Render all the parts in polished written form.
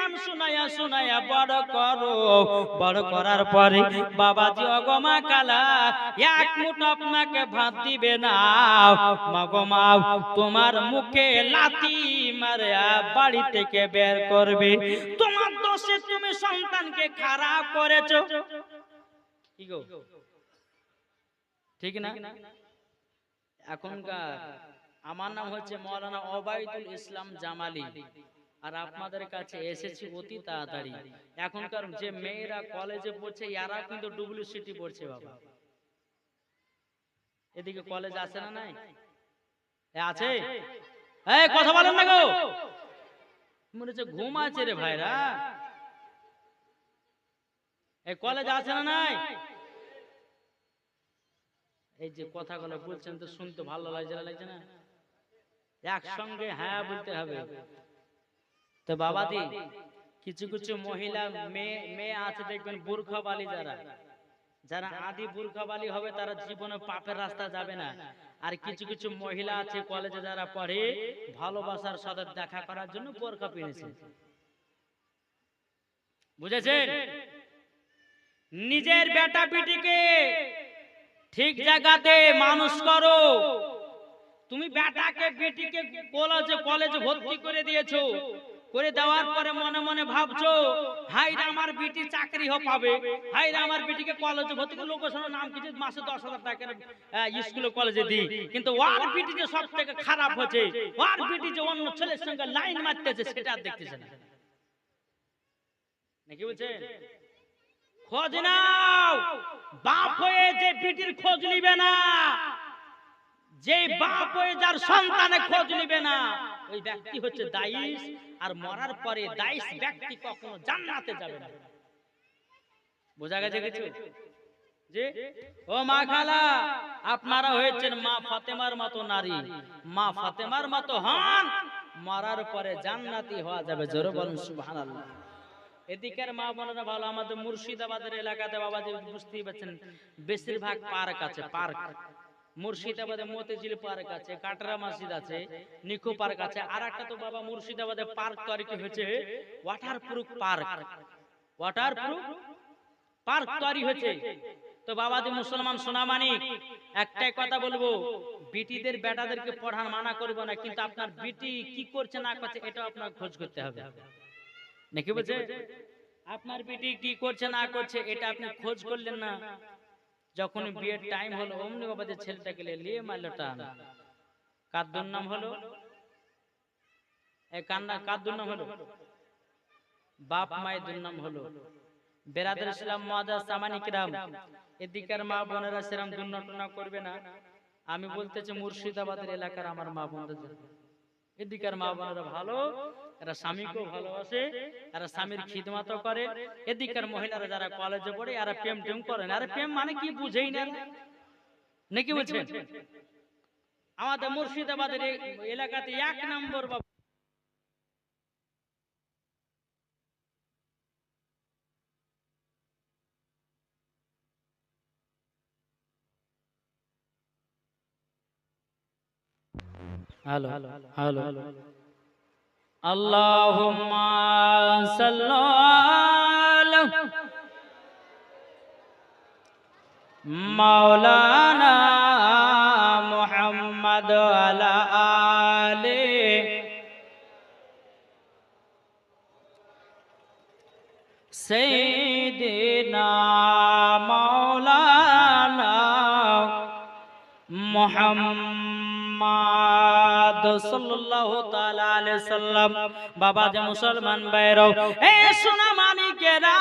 গান শোনায়া শোনায়া বড় করো, বড় করার পরে বাবাজি অগমা কালা এক মুঠ আপনাকে ভাত দিবে না, মাগো মা তোমার মুখে লাথি মারে বাড়ি থেকে বের করবে। তোমার দোষে তুমি সন্তানকে খারাপ করেছো। কি গো ঠিক না? এখনকার আমার নাম হচ্ছে মাওলানা ওবায়দুল ইসলাম জামালি, আর আপনাদের কাছে এসেছি অতি তাড়াতাড়ি। এখনকার যে মেয়েরা কলেজে পড়ছে এরা কিন্তু ডব্লিউসিটি পড়ছে বাবা। এদিকে কলেজ আছে না নাই? আছে? এই কথা বলেন না গো, মনে হচ্ছে ঘুম আছে রে ভাইরা। এই কলেজ আছে না নাই? এই যে কথাগুলো বলছেন তো শুনতে ভালো লাগছে না? একসঙ্গে হ্যাঁ বলতে হবে। তো বাবাজি কিছু কিছু মহিলা মেয়ে আছে দেখবেন বুরখাবালি, যারা আদি বুরখাবালি হবে তারা জীবনে পাপের রাস্তা যাবে না। আর কিছু কিছু মহিলা আছে কলেজে যারা পড়ে ভালোবাসার সাথে দেখা করার জন্য বোরখা পরেছে। বুঝেছেন? নিজের বেটা বেটিকে ঠিক জায়গাতে মানুষ করো। তুমি বেটাকে বেটিকে কলেজে ভর্তি করে দিয়েছো, করে দেওয়ার পরে মনে মনে ভাবছো হাইরা আমার বেটি চাকরি পাবে, হাইরা আমার বেটিকে কলেজে ভর্তি করে লোকেশনের নাম কিছু মাসে 10,000 টাকা স্কুলে কলেজে দিই, কিন্তু ওর বেটি যে সব থেকে খারাপ হচ্ছে, ওর বেটি যে অন্য ছেলের সঙ্গে লাইন মারতেছে সেটা দেখতেছে না। নাকি বলছেন? খোঁজ নাও। বাপ হয়ে যে বেটির খোঁজ নিবে না, যে বাপ হয়ে যার সন্তানের খোঁজ নিবে না, ওই ব্যক্তি হচ্ছে দায়ীশ। আর মরার পরে দায়ীশ ব্যক্তি কখনো জান্নাতে যাবে না। বোঝা গেছে কিছু? যে ও মা খালা, আপনারা হয়েছেন মা ফাতেমার মতো নারী, মা ফাতেমার মতো হন, মরার পরে জান্নাতি হওয়া যাবে। জোরে বলুন সুবহানাল্লাহ। এদিকের মা বোনেরা ভালো, আমাদের মুর্শিদাবাদের এলাকাতে বাবাজি বুঝতেই পারছেন বেশিরভাগ পার্ক আছে। পার্ক মুর্শিদাবাদে মতিঝিল পার্ক আছে, কাটরা মসজিদ আছে, নিকো পার্ক আছে। আর একটা তো বাবা মুর্শিদাবাদে পার্ক তৈরি হয়েছে ওয়াটারপ্রুফ পার্ক। ওয়াটারপ্রুফ পার্ক তৈরি হয়েছে। তো বাবাজি মুসলমান সোনামানি একটাই কথা বলবো, বিটিদের বেটাদেরকে পড়ান মানা করবো না, কিন্তু আপনার বিটি কি করছে না করছে এটা আপনার খোঁজ করতে হবে। নাকি বলছে? আপনার বেটি কি করছে না করছে এটা আপনি খোঁজ করলেন না, যখন বিয়ের টাইম হলো অমনি বাবা যে ছেলেটাকে নিয়ে মারলো টান। কার দুর্নাম হলো? এই কান্না কার দুর্নাম হলো? বাপ মায়ের দুর্নাম হলো। বেরাদার ইসলাম মুআজ্জাজ সামানি কিরাম, এদিকের মা বোনেরা সেরকম দুর্ঘটনা করবে না। আমি বলতেছি মুর্শিদাবাদের এলাকার আমার মা বোনদের, এদিকের মা বোনেরা ভালো, এরা স্বামীকেও ভালোবাসে, এরা স্বামীর খিদমতও করে। এদিকের মহিলারা যারা কলেজে পড়ে এরা প্রেম টেম করেন। আরে প্রেম মানে কি বুঝেই না, নাকি বলছেন? আমাদের মুর্শিদাবাদের এলাকাতে 1 নম্বর বাবা হ্যালো হ্যালো আল্লাহুম্মা সাল্লি মাওলানা মুহাম্মদ আলা আলি সাইয়্যিদিনা মাওলানা মুহাম্মদ সাল্লাল্লাহু তাআলা আলাইহি সাল্লাম। বাবা যে মুসলমান ভাইরাও, এ সোনা মানিকেরা,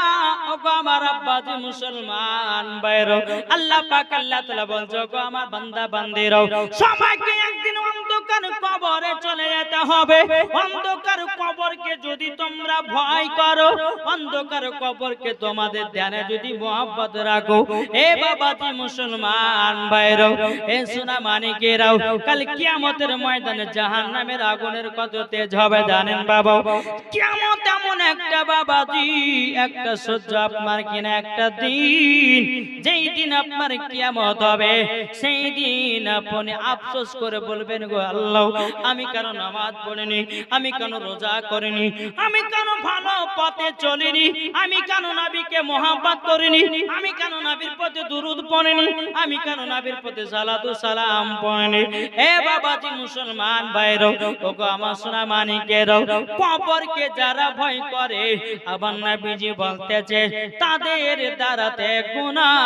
ওগো আমার আব্বা যে মুসলমান ভাইরাও, আল্লাহ পাক আল্লাহ তাআলা বলছো গো আমার বান্দা বান্দিরাও, সবাইকে একদিন অন্ধকার কবরে চলে যেতে হবে। অন্ধকার কবরকে যদি তোমরা ভয় করো, অন্ধকার কবরকে তোমাদের ধ্যানে যদি মহব্বত রাখো, এ বাবাজি মুসলমান ভাইরাও, এ সোনা মানিকেরাও, কাল কিয়ামতের ময়দানে জাহান্নামের আগুনের কত তেজ হবে জানেন বাবা? কিয়ামত এমন একটা বাবাজি, একটা সহ্য আপনার কিনা একটা দিন, যেই দিন আপনার কিয়ামত হবে, সেই দিন আপনি আফসোস করে বলবেন গো আল্লাহ, আমি কেন নামাজ পড়িনি, আমি কেন রোজা করিনি, আমি কেন ভালো পথে চলিনি, আমি কেন নবীকে মহব্বত করিনি, আমি কেন নবীর প্রতি দুরূদ পড়িনি, আমি কেন নবীর প্রতি সালাতু সালাম পড়িনি। এ বাবাজি মুসলমান ভাইরা, ওগো আমার সোনা মানিকেরা, কবরকে যারা ভয় করে আমার নবীজি বলতেছে তাদের দ্বারাতে গুনাহ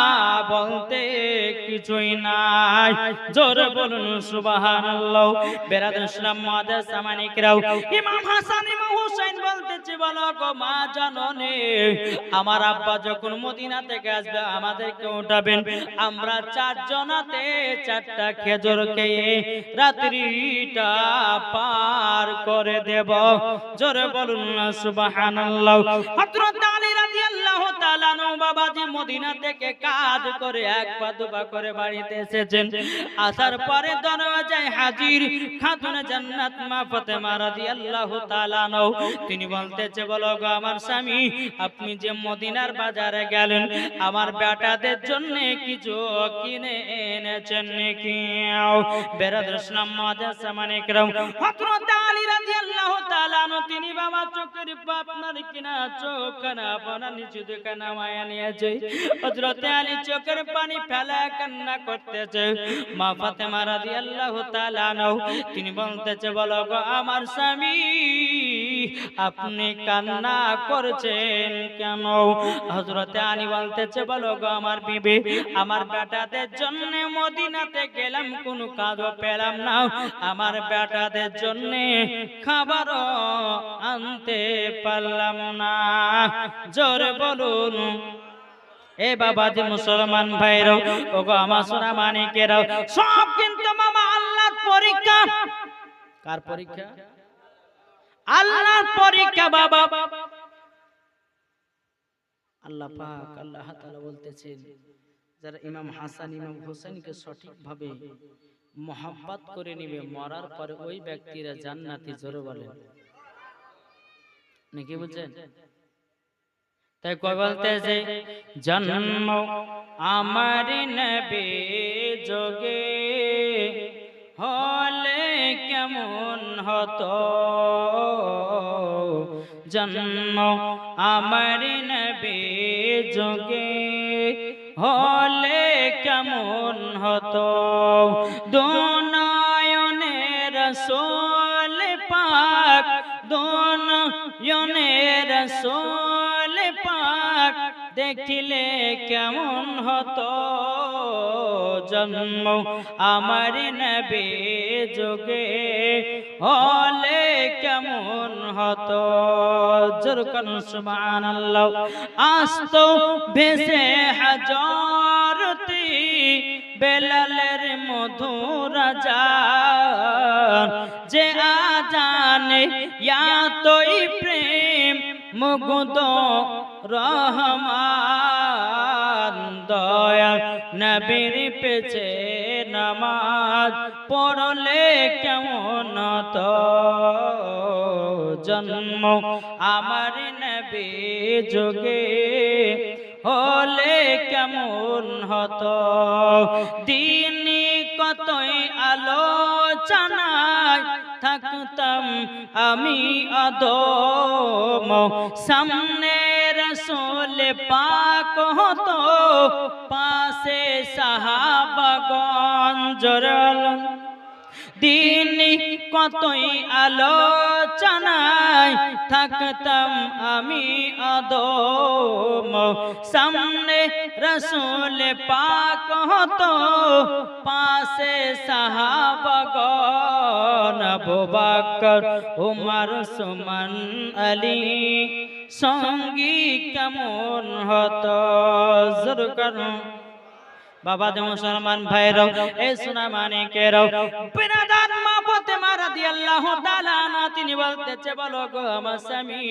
বলতে কিছুই নাই। জোরে বলুন সুবহানাল্লাহ। বেরাদুল ইসলাম মুআদ্দাস সামানিকরাও, ইমাম হাসান ইমাম হুসাইন বলতেছে বলো গো মা জননী, আমার আব্বা যখন মদিনা থেকে আসবে আমাদেরকে উঠাবেন, আমরা চারজনাতে চারটা খেজুর খেয়ে রাত্রিটা পার করে দেব। জোরে বলুন না সুবহানাল্লাহ। হযরত আলী রাদিয়াল্লাহু তাআলা আনহু বাবাজি মদিনা থেকে কাজ করে এক পা দুপা করে বাড়িতে এসেছেন। আসার পরে দরজায় হাজির খাতুনে জান্নাত মা ফাতেমা রাদিয়াল্লাহু তাআলা আনহা। তিনি বলতেছে বলো গো আমার স্বামী, আপনি যে মদিনার বাজারে গেলেন আমার বেটাদের জন্য কিছু কিনে এনেছেন নাকি? বেরাদুল ইসলাম মুআদ্দাস সামানিকরাম, হযরত আলী রাদিয়াল্লাহু তাআলা আনহু তিনি বাবা চোখের আপনার কিনা চোখখানা আপনার নিচু দিকে নামায়া নিয়েছে। হযরত আলী চোখের পানি ফেলে কান্না করতেছে। মা ফাতেমা রাদিয়াল্লাহু তাআলা আনহা তিনি বলতেছে বলো গো আমার স্বামী, আপনি কান্না করছেন কেন? হযরত আলী বলতেছে বলো গো আমার বিবি, আমার বেটাদের জন্য মদিনাতে গেলাম কোনো কাজও পেলাম না, আমার বেটাদের জন্য খাবারও আনতে পারলাম না। জোরে বলুন। এ বাবাজি মুসলমান ভাইরা, ওগো আমার সোনা মানিকেরা, সব কিন্তু মামা আল্লাহর পরীক্ষা। কার পরীক্ষা? আল্লাহর পরীক্ষা বাবা। আল্লাহ পাক আল্লাহ তাআলা বলতেছেন যারা ইমাম হাসান ইমাম হোসেনকে সঠিকভাবে মহব্বত করে নেবে মরার পরে ওই ব্যক্তিরা জান্নাতি। জোরে বলেন নাকি বুঝছেন? তাই কই বলতেছে জন্ম আমার নবী যোগে হলে কেমন হতো, জন্ম আমার নবী যোগে হলে কেমন হতো, দুনয়নে রাসূল পাক, দুনয়নে রাসূল পাক দেখিলে কেমন হতো, জন্ম আমার নবী যোগে হলে কেমন হতো। জোরে বলুন সুবহানাল্লাহ। আসতো ভেসে হাজরতি বেলালের মধুর আজান, যে আজানে ইয়াতই প্রেম মুগ্ধ রহমান, দয়া নবীর পেছে নামাজ পড়লে কেমন হতো, জন্ম আমার নবী যোগে হলে কেমন হতো। দিনে কতই আলোচনায় থাকতাম আমি আদম, সামনে রাসূল পাক হতো পাশে সাহাবাগণ। জোরে দিনে কতই আলোচনায় থাকতাম আমি আদম, সামনে রাসূল পাক হতো পাশে সাহাবাগণ। আবু বকর উমর সুমন আলী সঙ্গী কেমন হতো। জোরে করুন বাবা যে মুসলমান ভাইরাও, এই সোনা মানিকেরাও, বিরাদার মা ফাতেমা রাদিয়াল্লাহু তাআলা আনহা তিনি বলতেছে বলো গো আমার স্বামী,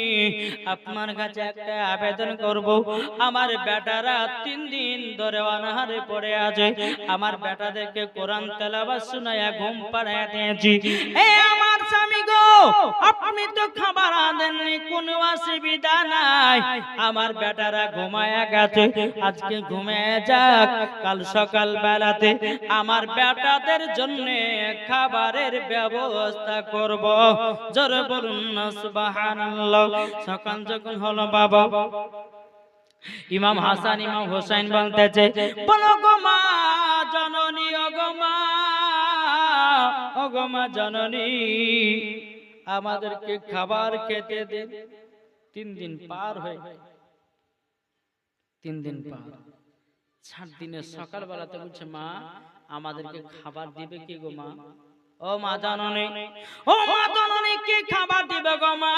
আপনার কাছে একটা আবেদন করব। আমার বেটারা 3 দিন ধরে অনাহারে পড়ে আছে, আমার বেটাদেরকে কোরআন তেলাওয়াত শোনায়া ঘুম পাড়ায়া দিয়েছি। এ আমার স্বামী গো, আপনি তো খাবার আনেননি, কোনো অসুবিধা নাই, আমার বেটারা ঘুমায়া গেছে, আজকে ঘুমিয়ে যাক, কাল সকাল বেলাতে আমার বেটাদের জন্য খাবারের ব্যবস্থা করব। জোরে বলুন না সুবহানাল্লাহ। সকাল যখন হলো বাবা, ইমাম হাসান ইমাম হোসেন বলতেছে, বলো গো মা জননী, ও গো মা, ও গো মা জননী, আমাদেরকে খাবার খেতে দিন। 3 দিন পার হয়ে, 3 দিন পার, 4 দিনের সকালবেলাতে বলছে, মা আমাদেরকে খাবার দিবে কি গো মা? ও মা জননী, ও মা জননী, কি খাবার দিবে গো মা?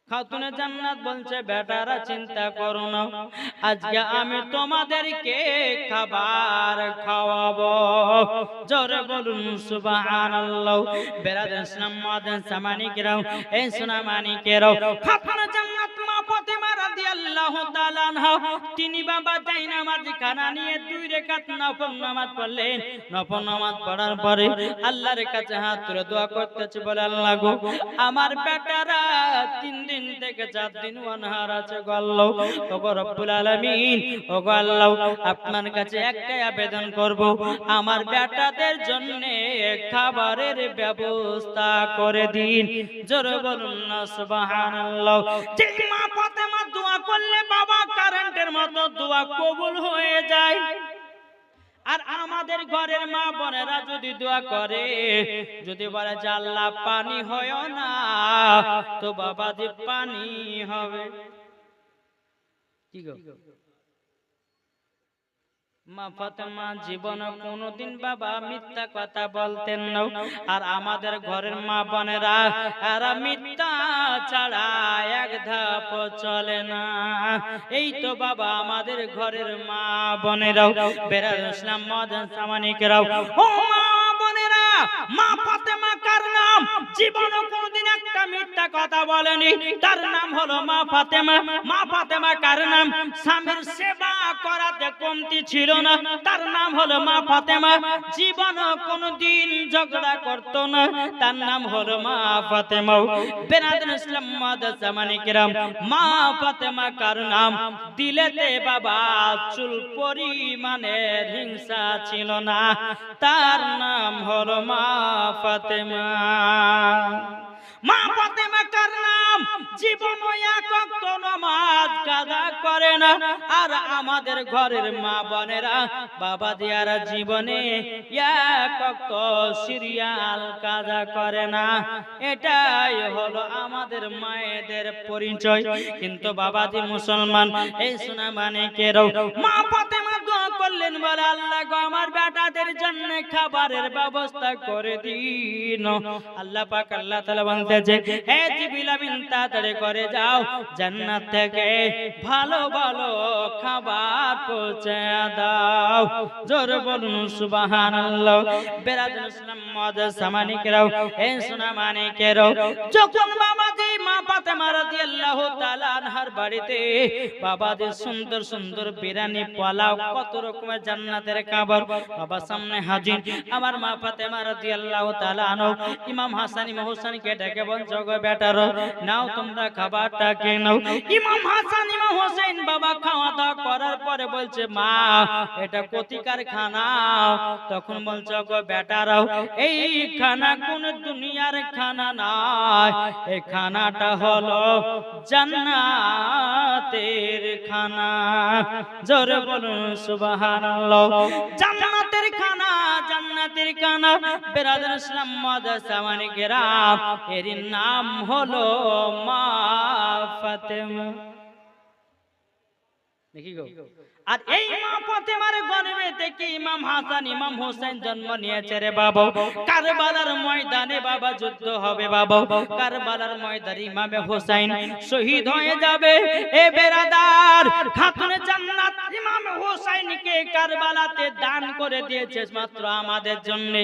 খাতুনে জান্নাত বলছে, বেটারা চিন্তা করো না, আজকে আমি তোমাদেরকে খাবার খাওয়াবো। জোরে বলুন সুবহানাল্লাহ। বেরাদার ইসলাম মুআজ্জিন সামানিকেরাও, এই সোনা মানিকেরাও, খাতুনে জান্নাত মা ফাতেমা রাদিয়াল্লাহু তাআলা আনহা, তিনি বাবা যাই নামাজ খানা নিয়ে 2 রাকাত নফল নামাজ পড়লেন। নফল নামাজ পড়ার পরে আল্লাহর কাছে হাত তুলে দোয়া করতেছে, বলে আল্লাহ গো, আমার বেটারা 3 দিন থেকে 4 দিন অনাহার আছে গো আল্লাহ, ও গো রব্বুল আলামিন, ও গো আল্লাহ, আপনার কাছে একটাই আবেদন করব, আমার বেটাদের জন্য খাবারের ব্যবস্থা করে দিন। জোরে বলুন না সুবহানাল্লাহ। যে মা ফাতেমা দোয়া করলে বাবা কারেন্টের মতো দোয়া কবুল হয়ে যায়। আর আমাদের ঘরের মা বোনেরা যদি দোয়া করে, যদি বলে যে আল্লাহ পানি হয় না, তো বাবা যে পানি হবে। কি গো, মা ফাতেমা জীবনে কোনোদিন বাবা মিথ্যা কথা বলতেন না। আর আমাদের ঘরের মা বোনেরা এরা মিথ্যা ছাড়া এক ধাপ চলে না। এই তো বাবা আমাদের ঘরের মা বোনেরাও, বেরাদার ইসলাম মুআজ্জিন সামানিকেরাও, ও মা বোনেরা, মা ফাতেমা কার নাম? জীবনে কোনোদিন একটা মিথ্যা কথা বলেনি, তার নাম হলো মা ফাতেমা। মা ফাতেমা কার নাম? স্বামীর সেবা করাতে কমতি ছিল না, তার নাম হলো মা ফাতেমা। জীবনে কোনোদিন ঝগড়া করত না, তার নাম হলো মা ফাতেমা। বেরাদার ইসলাম মুআজ্জিন সামানিকেরাম, মা ফাতেমা কার নাম? দিলেতে বাবা চুল পরিমাণের হিংসা ছিল না, তার নাম হলো মা ফাতেমা। মা ফাতেমা কার নাম? জীবন এক ওয়াক্ত নামাজ কাজা করে না। আর আমাদের ঘরের মা বোনেরা বাবা দিয়ারা জীবনে এক ওয়াক্ত সিরিয়াল কাজা করে না। এটাই হলো আমাদের মায়েদের পরিচয়। কিন্তু বাবাজি মুসলমান, এই সোনা মানিকেরাও, মা ফাতেমা দোয়া করলেন, বলে আল্লাহ গো, আমার বেটাদের জন্য খাবারের ব্যবস্থা করে দিন। আল্লাহ পাক আল্লাহ তাআলা বলতেছে, হে জিবরিল আমিন, তাড়াতাড়ি করে যাও, জান্নাত থেকে ভালো ভালো খাবার পৌঁছে দাও। জোরে বলুন সুবহানাল্লাহ। বেরাদার ইসলাম মুআজ্জিন সামানিকেরাও, এই সোনা মানিকেরাও, যখন বাবাজি মা ফাতেমা রাদিয়াল্লাহু তাআলা আনহার বাড়িতে বাবাজি সুন্দর সুন্দর বিরিয়ানি, পোলাও, কত রকমের জান্নাতের খাবার বাবা সামনে হাজির। আমার মা ফাতেমা রাদিয়াল্লাহু তাআলা আনহা ইমাম হাসান ইমাম হোসেনকে ডেকে বলছো, গো বেটারা নাও তোমরা খাবারটা কে নাও। ইমাম হাসান ইমাম হোসেন বাবা খাওয়া দাওয়া করার পরে বলছে, মা এটা কোতিকার খানা? তখন বলছো, গো বেটারাও, এই খানা কোন দুনিয়ার খানা নয়, এই খানাটা হলো জান্নাতের খানা। জোরে বলুন সুবহানাল্লাহ। জান্নাতের খানা, জান্নাতের খানা। বেরাদার ইসলাম মুআজ্জিন সামানিকেরাম, এর নাম হলো মা ফাতেমা। দেখি গো, আর এই মা ফাতেমার গর্ভে থেকে ইমাম হাসান ইমাম হোসেন জন্ম নিয়েছে রে বাবা। কারবালার ময়দানে বাবা যুদ্ধ হবে বাবা, কারবালার ময়দানে ইমামে হোসেন শহীদ হয়ে যাবে। এ বেরাদার, খাতুনে জান্নাত ইমামে হোসেনকে কারবালাতে দান করে দিয়েছে মাত্র আমাদের জন্য।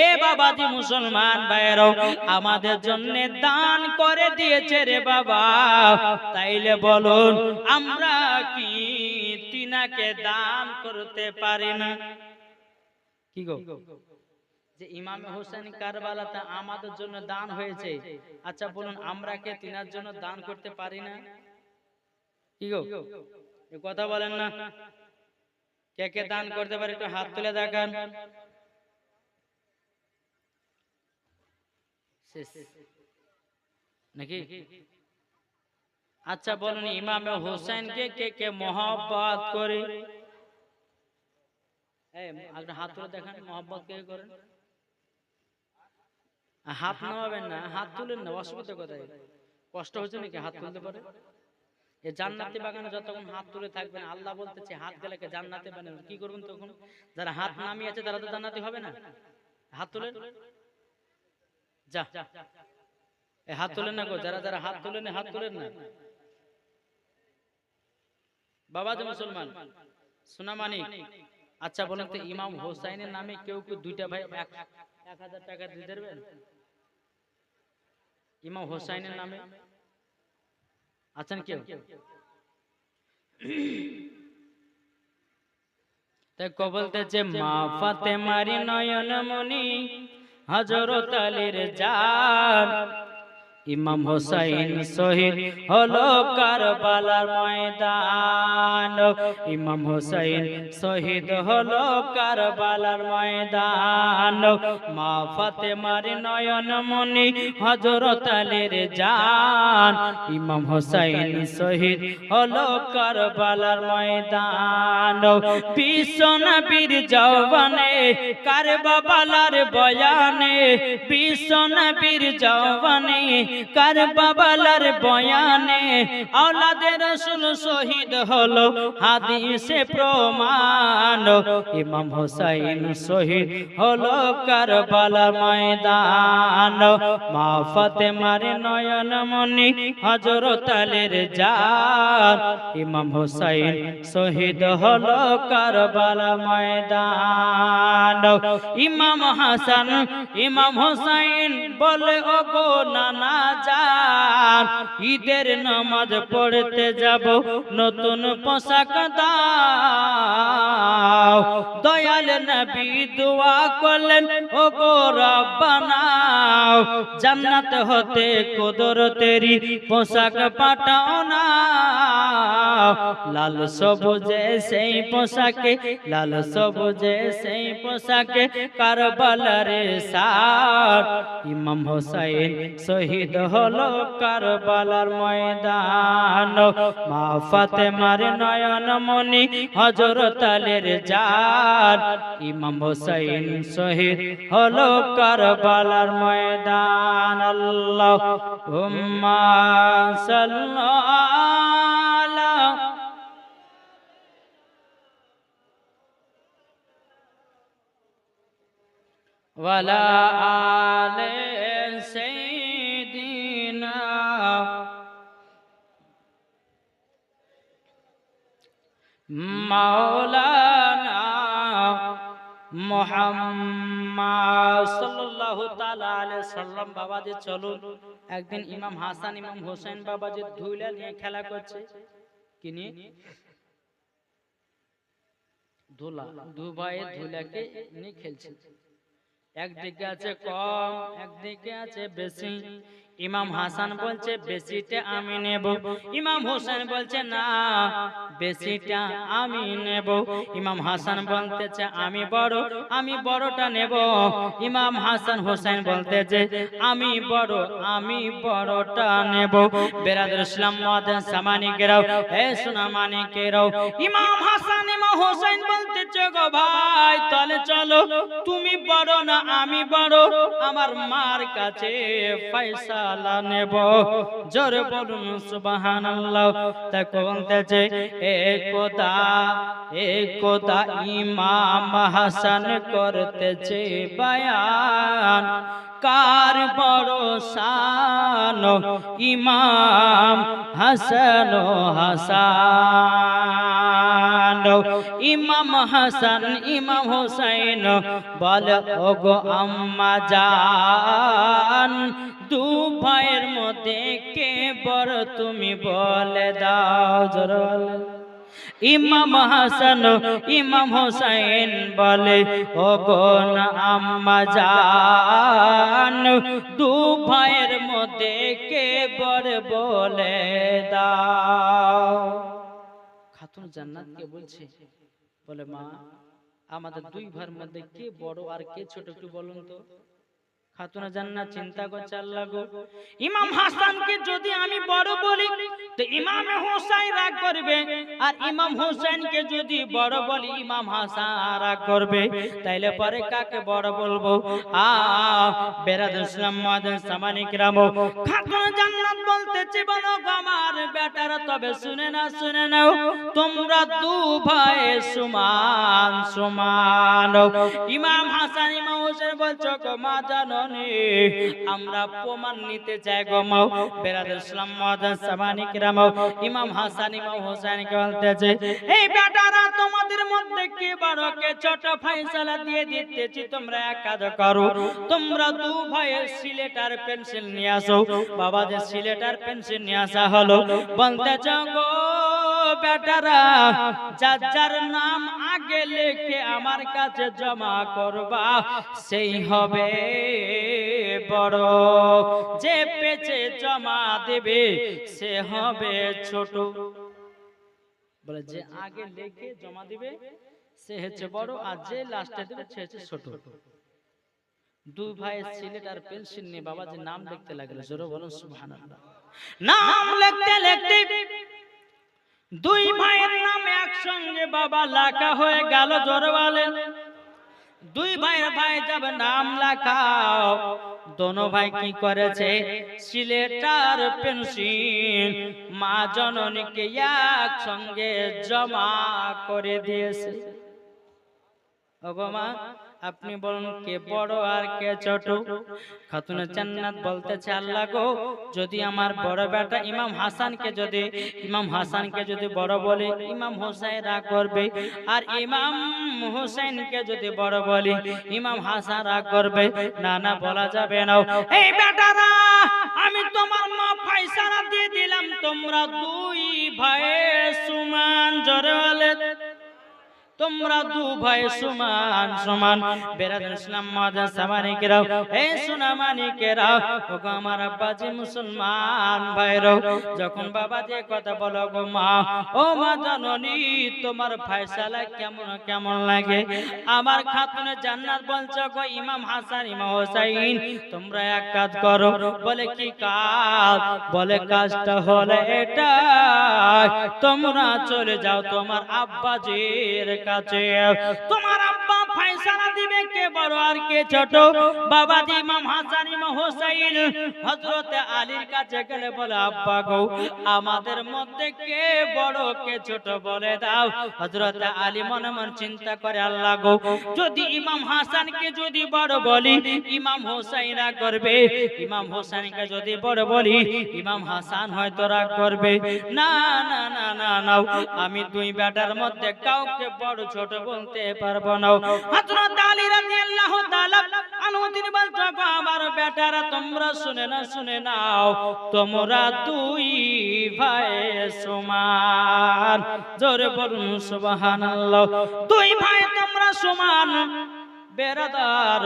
এ বাবাজি মুসলমান ভাইরাও, আমাদের জন্য দান করে দিয়েছে রে বাবা। তাইলে বলুন, আমরা কি তিনাকে দান করতে পারি না? কি গো, যে ইমামে হোসেন কারবালাতে আমাদের জন্য দান হয়েছে, আচ্ছা বলুন আমরা কে তিনার জন্য দান করতে পারি না? কি গো এ কথা বলেন না? কে কে দান করতে পারে একটু হাত তুলে দেখান। শেষ নাকি? আচ্ছা বলুন ইমামে হোসেনকে কে কে মহব্বত করে? আপনার হাত তুলে দেখান, মহব্বত কে করেন? হাত নামাবেন না, হাত তুলেন না, অসুবিধা কোথায়? কষ্ট হচ্ছে নাকি হাত তুলতে পারে? এই জান্নাতি বাগানে যতক্ষণ হাত তুলে থাকবেন, আল্লাহ বলতেছে হাত গেলে জান্নাতে বানাবেন, কি করবেন তখন? যারা হাত নামিয়েছে তারা তো জান্নাতি হবে না? হাত তুলেন, যা এই হাত তুলেন না গো, যারা যারা হাত তুলেন হাত তুলেন না। বাবা যে মুসলমান সোনামানি, আচ্ছা বলেন তো ইমাম হোসাইনের নামে কেউ কেউ দুইটা ভাই 1000 টাকা দিয়ে দেবেন? ইমাম হোসাইনের নামে আছেন কেউ? তাই বলতেছে মা ফাতেমার নয়ন মনি হযরত আলীর জান, ইমাম হোসাইন শহীদ হলো কারবালার ময়দান, ইমাম হোসাইন শহীদ হলো কারবালার ময়দান। মা ফাতেমার নয়ন মনি হযরত আলীর জান, ইমাম হোসাইন শহীদ হলো কারবালার ময়দান। বিশ্ব নবীর জওয়ানে কারবালার বয়ানে, বিশ্ব নবীর জওয়ানে কারবালার বয়ানে আওলাদে রাসূল শহীদ হলো হাদিসে প্রমাণ। ইমাম হোসাইন শহীদ হলো কারবালার ময়দান। মা ফাতেমার নয়ন মনি হযরত আলীর জান, ইমাম হোসাইন শহীদ হলো কারবালার ময়দান। ইমাম হাসান ইমাম হোসাইন বলে ও গো নানা জান, ঈদের নামাজ পড়তে যাব নতুন পোশাক দাও। দয়াল নবী দোয়া করলেন ও গো রব্বানা, জান্নাত হতে কুদরতেরি পোশাক পাঠাও না। লাল সবুজে সেই পোশাকে, লাল সবুজে সেই পোশাকে কারবালার সার, ইমাম হোসাইন শহীদ হলো কারবালার ময়দান। মা ফাতেমার নয়ন মনি হযরত আলীর জান, ইমাম হোসাইন শহীদ হলো কারবালার ময়দান। আল্লাহুম্মা সাল্লি ওয়ালা আলে সাইয়্যিদিনা মাওলানা মুহাম্মদ সাল্লাল্লাহু তাআলা আলাইহি সাল্লাম। বাবাজি চলুন, একদিন ইমাম হাসান ইমাম হোসেন বাবাজি ধুলা নিয়ে খেলা করছে। কি নিয়ে? ধুলা। দু ভাই ধুলাকে নিয়ে খেলছে, একদিকে আছে কম একদিকে আছে বেশি। ইমাম হাসান বলছে বেশিটা আমি নেব, ইমাম হোসেন বলছে না বেশিটা আমি নেব। ইমাম হাসান বলতেছে আমি বড়টা নেব। ইমাম হাসান হোসেন বলতেছে আমি বড়টা নেব। বেরাদর ইসলাম মুআদ্দিন সামানি কেরাও, হে সোনা মানি কেরাও, ইমাম হাসান ইমাম হোসেন বলতেছে গো ভাই তাহলে চলো, তুমি বড় না আমি বড়, আমার মার কাছে ফয়সালা নেব। জোরে বলুন সুবহানাল্লাহ। তাই বলতেছে একদা ইমাম হাসান করতেছে বয়ান, কার বড় শান ইমাম হাসান ইমাম হাসান ইমাম হোসেন বলে ওগো আম্মা জান, দু ভাইয়ের মধ্যে কে বড় তুমি বলে দাও। জোরে ইমাম হাসান ইমাম হোসেন বলে ও কোন আম্মা জান দু ভাইয়ের মধ্যে কে বড় বলে দাও। খাতুন জান্নাত কে বলছে, বলে মা আমাদের দুই ভাইয়ের মধ্যে কে বড় আর কে ছোট একটু বলুন তো। খাতুন জান্নাত চিন্তা করছে, আল্লাহ গো, ইমাম হাসানকে যদি আমি বড় বলি তো ইমাম হোসেন রাগ করবে, আর ইমাম হোসেনকে যদি বড় বলি ইমাম হাসান রাগ করবে, তাইলে পরে কাকে বড় বলবো? বেরাদ ইসলাম মাদান সামানিক রাম, খাতুন জান্নাত বলতেছে, বলো আমার বেটারা তবে শুনে নাও, তোমরা দু ভাই সমান সমান। ইমাম হাসান ইমাম হোসেন বলছো গো মা জানো আমরা প্রমাণ নিতে চাই গো মাও। বেরাদুল ইসলাম মাদান সামানিক রাম, ইমাম হাসান ইমাম হোসেনকে বলতেছে, এই বেটারা তোমাদের মধ্যে কে বড় কে ছোট ফয়সালা দিয়ে দিতেছি, তোমরা এক কাজ করো, তোমরা দু ভাইয়ের সিলেট আর পেন্সিল নিয়ে আসো। বাবা যে সিলেট আর পেন্সিল নিয়ে আসা হলো, বলতেছে গো বেটারা যার যার নাম আগে লিখে আমার কাছে জমা করবা সেই হবে বড়, যে পেছে জমা দেবে সে হবে ছোট। বলে যে আগে লিখে জমা দিবে সে হচ্ছে বড়, আর যে লাস্টে দেবে সে হচ্ছে ছোট। দুই ভাই সিলেট আর পেন্সিল নিয়ে বাবা যে নাম লিখতে লাগলো, জোরে বলুন সুবহানাল্লাহ। নাম লিখতে লিখতে দুই ভাইয়ের নাম একসঙ্গে বাবা লেখা হয়ে গেল। জোরে বলেন, দুই ভাইয়ের ভাই যাব নাম লেখাও, দোনো ভাই কি করেছে, সিলেটার পেন্সিল মা জননীকে একসঙ্গে জমা করে দিয়েছে। ওগো মা আপনি বলুন কে বড় আর কে ছোট? খাতুন জান্নাত বলতেছে, আল্লাহ গো, যদি আমার বড় বেটা ইমাম হাসানকে যদি বড় বলে ইমাম হোসেন রাগ করবে, আর ইমাম হোসেনকে যদি বড় বলি ইমাম হাসান রাগ করবে। না না, বলা যাবে না। এই বেটারা আমি তোমার মা ফয়সালা দিয়ে দিলাম, তোমরা দুই ভাই সমান। জোরে বলে, তোমরা দু ভাই সমান সমান। বেরাদুল ইসলাম মাদান সামানিকেরা, এই সোনামানিকেরা, ওগো আমার আব্বাজি মুসলমান ভাইরা, যখন বাবা যে কথা বলো গো মা, ও মা জননী তোমার ফয়সালা কেমন কেমন লাগে? আমার খাতুনে জান্নাত বলছো গো ইমাম হাসান ইমাম হোসেন তোমরা এক কাজ করো। বলে কি কাজ? বলে কাজটা হলো এটা, তোমরা চলে যাও তোমার আব্বাজির কাছে, তোমার আব্বা ফয়সালা দিবে কে বড় আর কে ছোট। বাবা জি ইমাম হাসান ইমাম হোসেন হযরতে আলীর কাছে গেলে বলে, আব্বা গো আমাদের মধ্যে কে বড় কে ছোট বলে দাও। হযরতে আলী মনে মনে চিন্তা করে, আল্লাহ গো, যদি ইমাম হাসানকে যদি বড় বলি ইমাম হোসেন রাগ করবে, ইমাম হোসেনকে যদি বড় বলি ইমাম হাসান হয়তো রাগ করবে। না না না না না, আমি দুই বেটার মধ্যে কাউকে বড় ছোট বলতে পারবো না। হযরত আলী রাদিয়াল্লাহু তাআলা আনহু তিনি বলতো, আমার বেটারা তোমরা শুনে নাও, তোমরা দুই ভাই সমান। জোরে বলুন সুবহানাল্লাহ। দুই ভাই তোমরা সমান। বেরাদার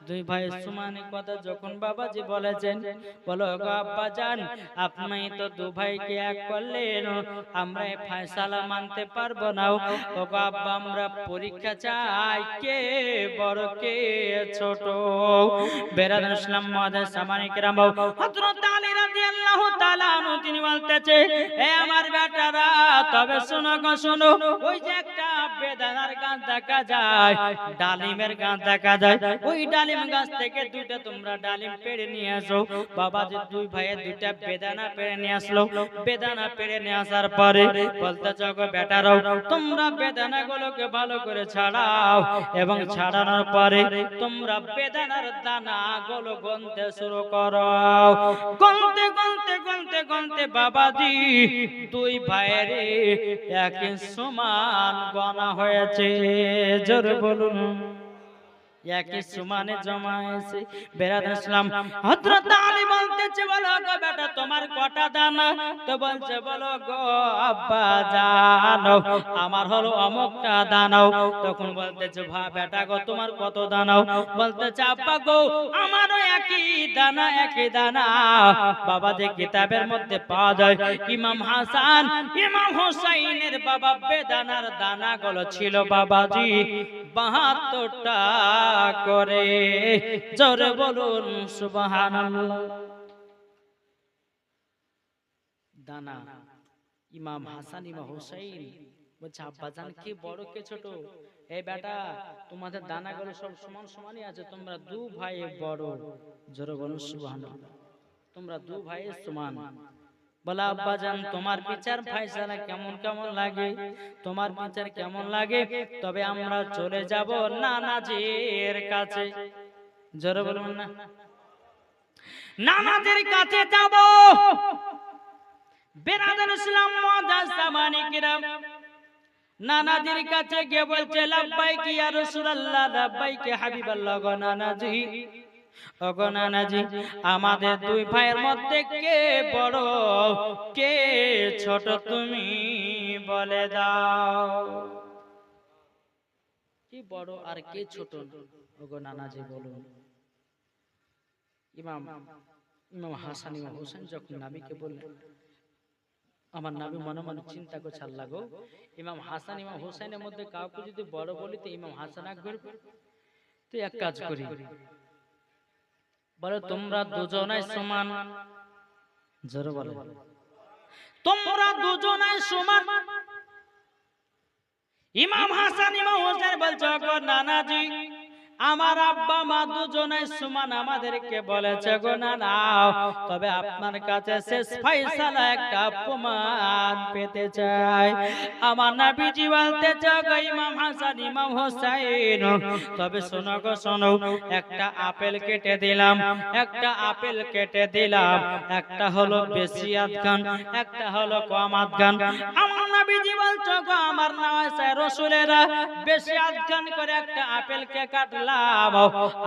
দুই ভাই সমান কথা যখন বাবাজি বলেছেন, বলো গো আব্বা জান আপনি তো দু ভাইকে এক করলেন, আমরা এই ফয়সালা মানতে পারবো না। ও গো আব্বা আমরা পরীক্ষা চাই কে বড় কে ছোট। বেরাদুল ইসলাম মাদান সামানিক রাম, হযরত আলী রাদিয়াল্লাহু তাআলা আনহু তিনি বলতেছে, এ আমার বেটারা তবে শোনো গো শোনো, ওই যে একটা বেদানার গাছ দেখা যায়, ডালিমের গাছ দেখা যায়, ওই ডালিম গাছ থেকে দুইটা তোমরা ডালিম পেড়ে নিয়ে আসো। বাবা যে দুই ভাইয়ের দুইটা বেদানা পেড়ে নিয়ে আসলো। বেদানা পেড়ে নিয়ে আসার পরে বলতেছে গো বেটারাও তোমরা বেদানা গুলোকে ভালো করে ছাড়াও, এবং ছাড়ানোর পরে তোমরা বেদানার দানা গুলো গুনতে শুরু করো। গুনতে গুনতে গুনতে গুনতে বাবাজি দুই ভাইয়ের এক সমান গণা হয়েছে। জোরে বলুন। একই সমানে জমা হয়েছে। বেরাদার ইসলাম হযরত আলী বলতেছে, বলো গো বেটা তোমার কটা দানা? তো বলছে, বলো গো আব্বা জানো আমার হলো অমুকটা দানাও। তখন বলতেছে, বেটা গো তোমার কত দানাও? বলতেছে, আব্বা গো আমারও একই দানা, একই দানা। বাবা যে কিতাবের মধ্যে পাওয়া যায় ইমাম হাসান ইমাম হুসাইনের বাবা বেদানার দানাগুলো ছিল বাবাজি ৭২টা করে। জোরে বলুন সুবহানাল্লাহ। দানা ইমাম হাসান ইমাম হুসাইন বলছে, আব্বাজান কি বড় কে ছোট? এই বেটা তোমাদের দানাগুলো সব সমান সমানই আছে, তোমরা দু ভাই বড়। জোরে বলুন সুবহানাল্লাহ। তোমরা দু ভাই সমান। বলা আব্বাজান তোমার বিচার ফায়সালা কেমন কেমন লাগে? তোমার বিচার কেমন লাগে? তবে আমরা চলে যাব নানাজির কাছে। জোরে বলুন না। নানাজির কাছে যাব। বেরাদার ইসলাম মুআজ্জাজ সামানি কিরাম নানাজির কাছে গিয়ে বলছে, লাব্বাইক ইয়া রাসূলুল্লাহ, লাব্বাইক হাবিবাল্লাহ। গো নানাজি, ওগো নানাজি, আমাদের দুই ভাইয়ের মধ্যে কে বড় কে ছোট তুমি বলে দাও। কি বড় আর কে ছোট? ওগো নানাজি বলুন। ইমাম হাসান ইমাম হোসেন যখন নবীকে বললেন, আমার নবী মনে মনে চিন্তা করছে, আল্লাহ গো ইমাম হাসান ইমাম হোসেনের মধ্যে কাউকে যদি বড় বলি তো ইমাম হাসান আকবর, তুই এক কাজ করি, বলে তোমরা দুজনাই সমান। জোরে বলো, তোমরা দুজনাই সমান। ইমাম হাসান ইমাম হোসেন বলছে, গো নানাজি আমার আব্বা মা দুজনাই সমান, আমাদেরকে বলেছে গো নানা, তবে আপনার কাছে শেষ ফয়সালা একটা প্রমাণ পেতে চাই। আমার নবীজি বলতেছে, গো ইমাম হাসান ইমাম হোসেন, তবে শোনো গো শোনো, একটা আপেল কেটে দিলাম, একটা আপেল কেটে দিলাম, একটা হলো বেশি আধখান, একটা হলো কম আধখান। আমার নবীজি বলছে, গো আমার নওয়াজে রাসূলেরা বেশি আধখান করে একটা আপেলকে কাটলাম,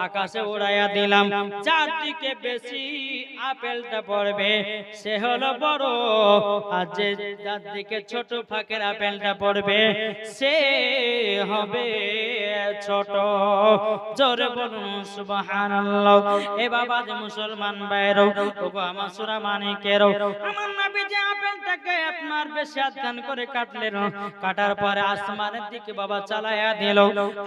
আকাশে উড়াইয়া দিলাম, যার দিকে বেশি আপেলটা পড়বে সে হলো বড়, আর যে যার দিকে ছোট ফাঁকের আপেলটা পড়বে সে হবে ছোট। জোরে বলুন সুবহানাল্লাহ। এ বাবা যে মুসলমান ভাইরো, ওগো আমার সূরা মানিকেরও, আমার নবী যে আপেলটাকে আপনার বেশি আধখান করে কাটলেন, কাটার পরে আসমানের দিকে বাবা চালায়া দিল।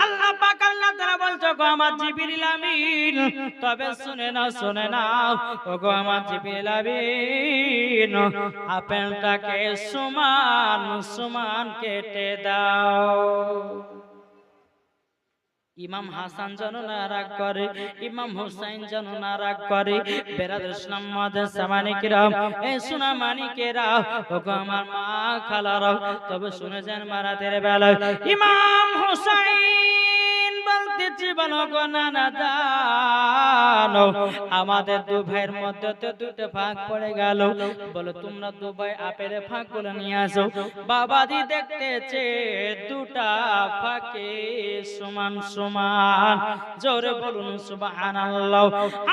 আল্লাহ পাক আল্লাহ তাআলা বলছে, গো আমার জিবরিল আমিন, তবে শুনে নাও শুনে নাও, ওগো আমার জিবরিল আমিন, আপেলটাকে সমান সমান কেটে দাও। ইমাম হাসান যেন না রাগ করে, ইমাম হুসাইন যেন না রাগ করে। বেরাদার ইসলাম মুআজ্জাজ সামানি কিরাম, এ সোনা মানিকেরা, ওগো আমার মা খালারা, তবে শুনে যান মারাতের বেলায় ইমাম হুসাইন বলতেছি, বলো গো নানা জানো আমাদের দু ভাইয়ের মধ্যে তো দুটো ভাগ পড়ে গেল, বলো তোমরা দু ভাই আপেলের ভাগ গুলো নিয়ে আসো। বাবাজি দেখতেছে দুটা ফাঁকে সমান সমান। জোরে বলুন সুবহানাল্লাহ।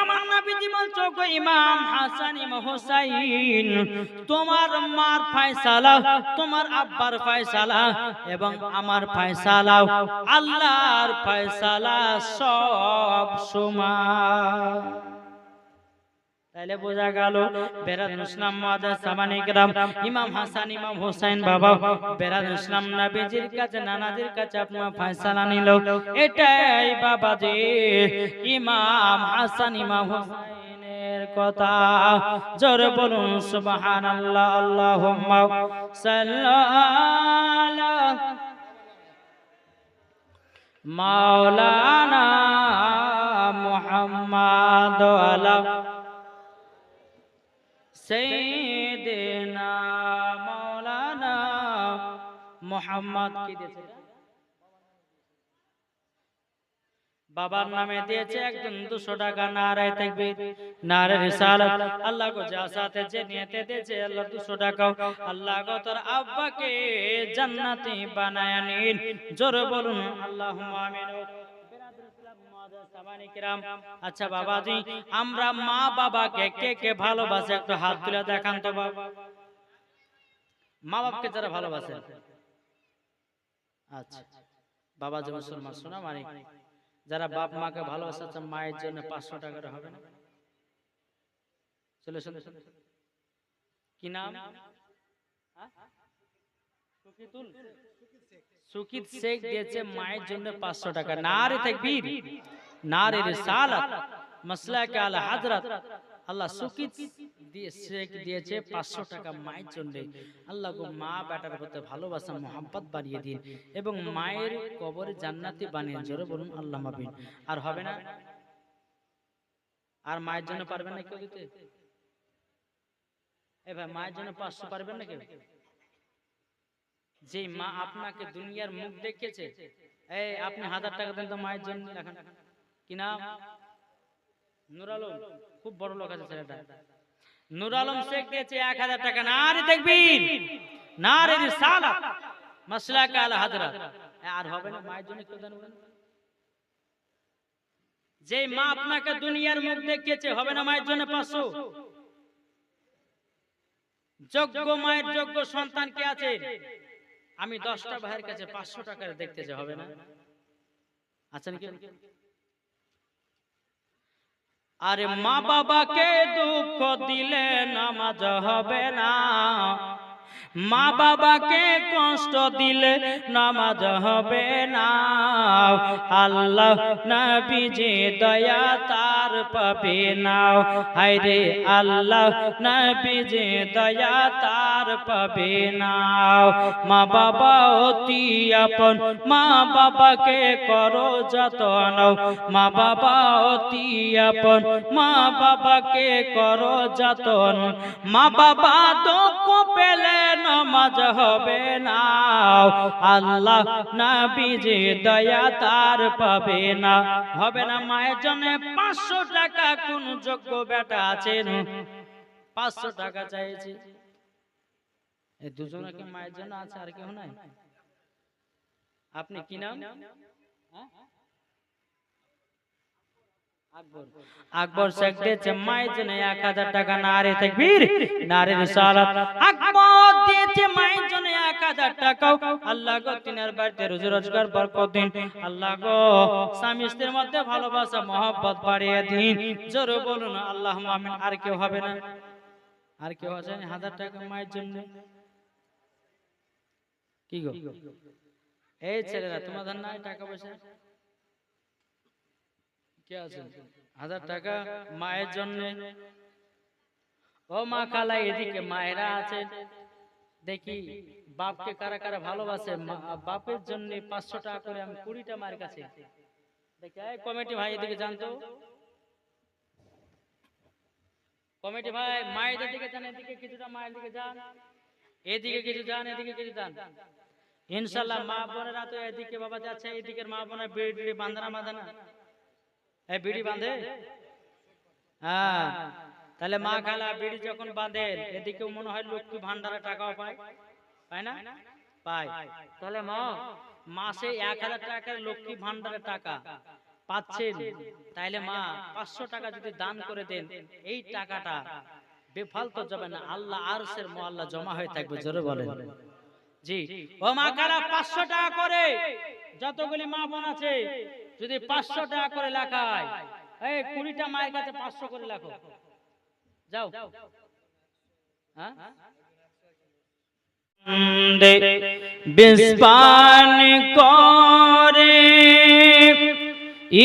আমার নবীজি বলছো, গো ইমাম হাসান ইমাম হোসাইন, তোমার মার ফয়সালা, তোমার আব্বার ফয়সালা এবং আমার ফয়সালা, আল্লাহর ফয়সালা সব সমান। তাইলে বোঝা গেল বেরাদার ইসলাম মুআজ্জাজ সামানি কিরাম, ইমাম হাসান ইমাম হোসেন বাবা বেরাদার ইসলাম নবীজির কাছে নানাজির কাছে আপনার ফয়সালা নিল। এটাই বাবাজি ইমাম হাসান ইমাম হোসেনের কথা। জোরে বলুন সুবহানাল্লাহ। আল্লাহুম্মা সাল্লি মাওলানা মুহাম্মাদ আলা সাইয়্যিদিনা মাওলানা মুহাম্মদ। কি দিয়েছে? বাবার নামে দিয়েছে একজন 200 টাকা। নারায়ে তাকবীর, নারায়ে রিসালাত। আল্লাহ গো যা সাথে যে নিয়তে দিয়েছে আল্লাহ 200 টাকা, আল্লাহ গো তোর আব্বাকে জান্নাতি বানায়া নিন। জোরে বলুন আল্লাহুম্মা আমিন। আচ্ছা বাবাজি, আমরা মা বাবাকে কে কে ভালোবাসে একটু হাত তুলে দেখান তো বাবা। মা বাবাকে যারা ভালোবাসে, আচ্ছা বাবাজি মুসলমান শোনা মানে যারা বাপ মাকে ভালোবাসে, মায়ের জন্য 500 টাকা হবে না? চলে চলে কি নাম? সুকিত শেখ দিয়েছে মায়ের জন্য 500 টাকা। নারে তাকবীর, নারে রিসালাত, মাসলাকে আলা হযরত। আল্লাহ সুকিত শেখ দিয়েছে 500 টাকা মায়ের জন্য। আল্লাহ গো মা বেটার প্রতি ভালোবাসা মোহাম্মত বাড়িয়ে দিন এবং মায়ের কবরে জান্নাতি বানিয়ে জোরে বলুন আল্লাহুম্মা আমিন। আর হবে না? আর মায়ের জন্য পারবেন না কেউ দিতে? এ ভাই মায়ের জন্য 500 পারবেন না কেউ? যে মা আপনাকে দুনিয়ার মুখ দেখিয়েছে, এই আপনি 1000 টাকা দেন তো মায়ের জন্য। লেখেন কি নাম? নূর আলম, খুব বড় লোক আছে ছেলেটা। নূর আলম শেখ দিয়েছে 1000 টাকা। নারে তাকবীর, নারে রিসালাত, মাসলাকে আলা হযরত। আর হবে না মায়ের জন্য কেউ দেন? যে মা আপনাকে দুনিয়ার মুখ দেখিয়েছে, হবে না মায়ের জন্য 500? যোগ্য মায়ের যোগ্য সন্তান কে আছে? আমি 10টা ভাইয়ের কাছে 500 টাকা দেখতে চাই, হবে না? আচ্ছা নাকি? আরে মা বাবাকে দুঃখ দিলে নামাজ হবে না, মা বাবাকে কষ্ট দিলে নামাজ হবে না। আল্লাহ নবীজি দয়া তার পাবে না। হায়রে আল্লাহ নবীজি দয়া তার পাবে না। মা বাবা অতি আপন, মা বাবাকে করো যতন। মা বাবা অতি আপন, মা বাবাকে করো যতন। মা বাবা দুঃখ পেলে নামাজ হবে না। আল্লাহ নবীজি দয়া তার পাবে না, হবে না। মায়ের জন্য 500 টাকা কোন যোগ্য বেটা আছেন? 500 টাকা চাইছে। এই দুজনে কি মায়ের জন্য আছে? আর কেউ নাই? আপনি কি নাম? আকবর শেখ দিয়েছে মায়ের জন্য 1000 টাকা। নারে তাকবীর, নারে রিসালাত। আকবর দিয়েছে মায়ের জন্য 1000 টাকা। আল্লাহ গো তিনার বাড়িতে রুজি রোজগার বরকত দিন। আল্লাহ গো স্বামী স্ত্রীর মধ্যে ভালোবাসা মহব্বত বাড়িয়ে দিন। জোরে বলুন আল্লাহুম্মা আমিন। আর কেউ হবে না? আর কেউ আছে 1000 টাকা মায়ের জন্য? কি গো এই ছেলেরা, তোমাদের নাই টাকা পয়সা? কে আছে 1000 টাকা মায়ের জন্য? ও মা খালা এদিকে মায়েরা আছে, দেখি বাপকে কারা কারা ভালোবাসে। বাপের জন্য 500 টাকা করে আমি 20টা মায়ের কাছে দেখি। এই কমিটি ভাই এদিকে যান তো। কমিটি ভাই মায়েদের দিকে যান, এদিকে কিছুটা মায়ের দিকে যান, এদিকে কিছু যান, এদিকে কিছু যান। ইনশাআল্লাহ মা বোনেরা তো এদিকে বাবা যাচ্ছে, এদিকের মা বোনের বিড়ি বাঁধনা বাঁধনা, এই বিড়ি বাঁধে। হ্যাঁ, তাহলে মা খালা বিড়ি যখন বাঁধে এদিকে মনে হয় লক্ষ্মী ভান্ডারে টাকাও পায়, পায় না? পায়। তাহলে মা মাসে 1000 টাকার লক্ষ্মী ভান্ডারে টাকা পাচ্ছেন, তাইলে মা 500 টাকা যদি দান করে দেন, এই টাকাটা বেফাল তো যাবে না, আল্লাহ আরশের মোয়াল্লা জমা হয়ে থাকবে। জোরে বলেন জি। ও মা খালা 500 টাকা করে যতগুলি মা বোন আছে, যদি 500 টাকা করে লেখায়, এই 20টা মায়ের কাছে 500 করে লেখো, যাও। হ্যাঁ, বিসপান করে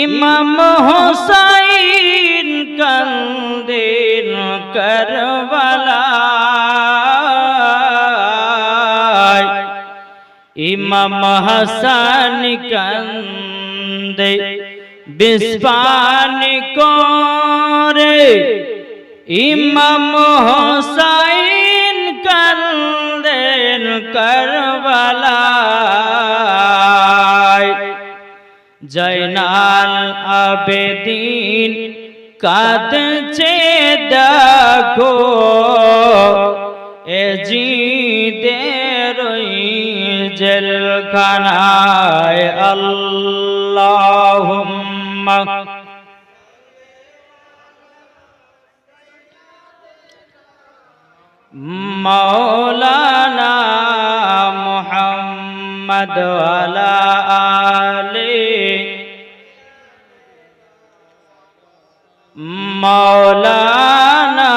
ইমাম হোসাইন কান্দেন কারবালায়, ইমাম হাসান কান্দে বিসপান করে ইমাম হোসাইন কান্দেন কারবালায়, জয়নাল আবেদিন কাঁদছে দেখো এ জিদের জেলখানায়। আল্লাহুম্মা মাওলানা মুহাম্মদ ওয়ালা আলি মাওলানা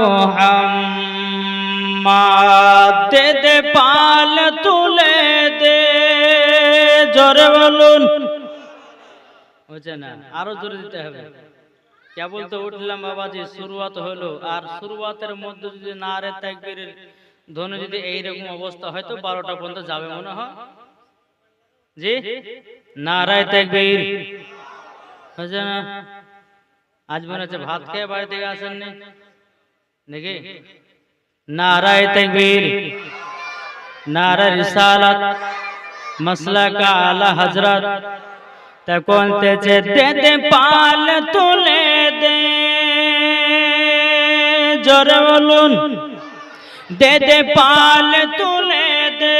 মুহাম্মদ দে দে পাল তুলে দে জোরে বলুন হচ্ছে না আরো জোরে দিতে হবে কেবল তো উঠলাম বাবাজি শুরুয়াত হলো আর শুরুয়াতের মধ্যে যদি নারে তাকবীরের ধ্বনি যদি এইরকম অবস্থা হয় তো 12টা পর্যন্ত যাবে মনে হয় জি নারে তাকবীর হচ্ছে না আজ মনে হচ্ছে ভাত খেয়ে বাড়ি থেকে আসেননি নাকি নারে তাকবীর নারে রিসালাত মাসলাক আলা হযরত তখন তেজে দে দে পাল তুলে দে জোরে বলুন দে দে পাল তুলে দে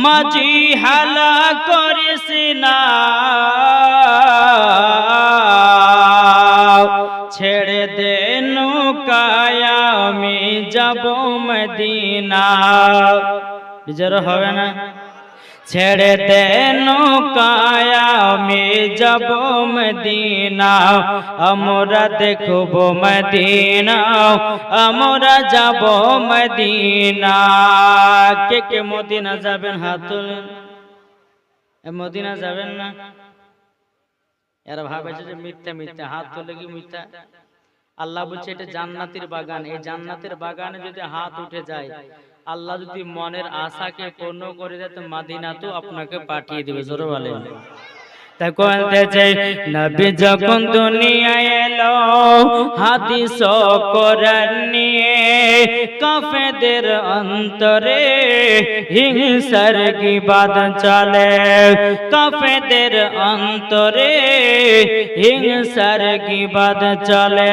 মাঝি হালা করিস না ছেড়ে দে নৌকায় আমি যাব মদিনা জোরে হবে না ছেড়ে দে নৌকায় আমি যাব মদিনা আমরা দেখব মদিনা আমরা যাব মদিনা কে কে মদিনা যাবেন হাত তুলেন মদিনা যাবেন না এরা ভাবেছে যে মিথ্যা মিথ্যা হাত তুলে কি মিথ্যা আল্লাহ বলছে এটা জান্নাতের বাগান এই জান্নাতের বাগানে যদি হাত উঠে যায় আল্লাহ যদি মনের আশাকে পূর্ণ করে দেয় তো মদিনা তো আপনাকে পাঠিয়ে দিবে জোরে বলেন তখন তেজে নবী যখন দুনিয়ায় এলো হাদিস ও কোরআন নিয়ে কাফেরদের অন্তরে হিংসার গীবাত চলে কাফেরদের অন্তরে হিংসার গীবাত চলে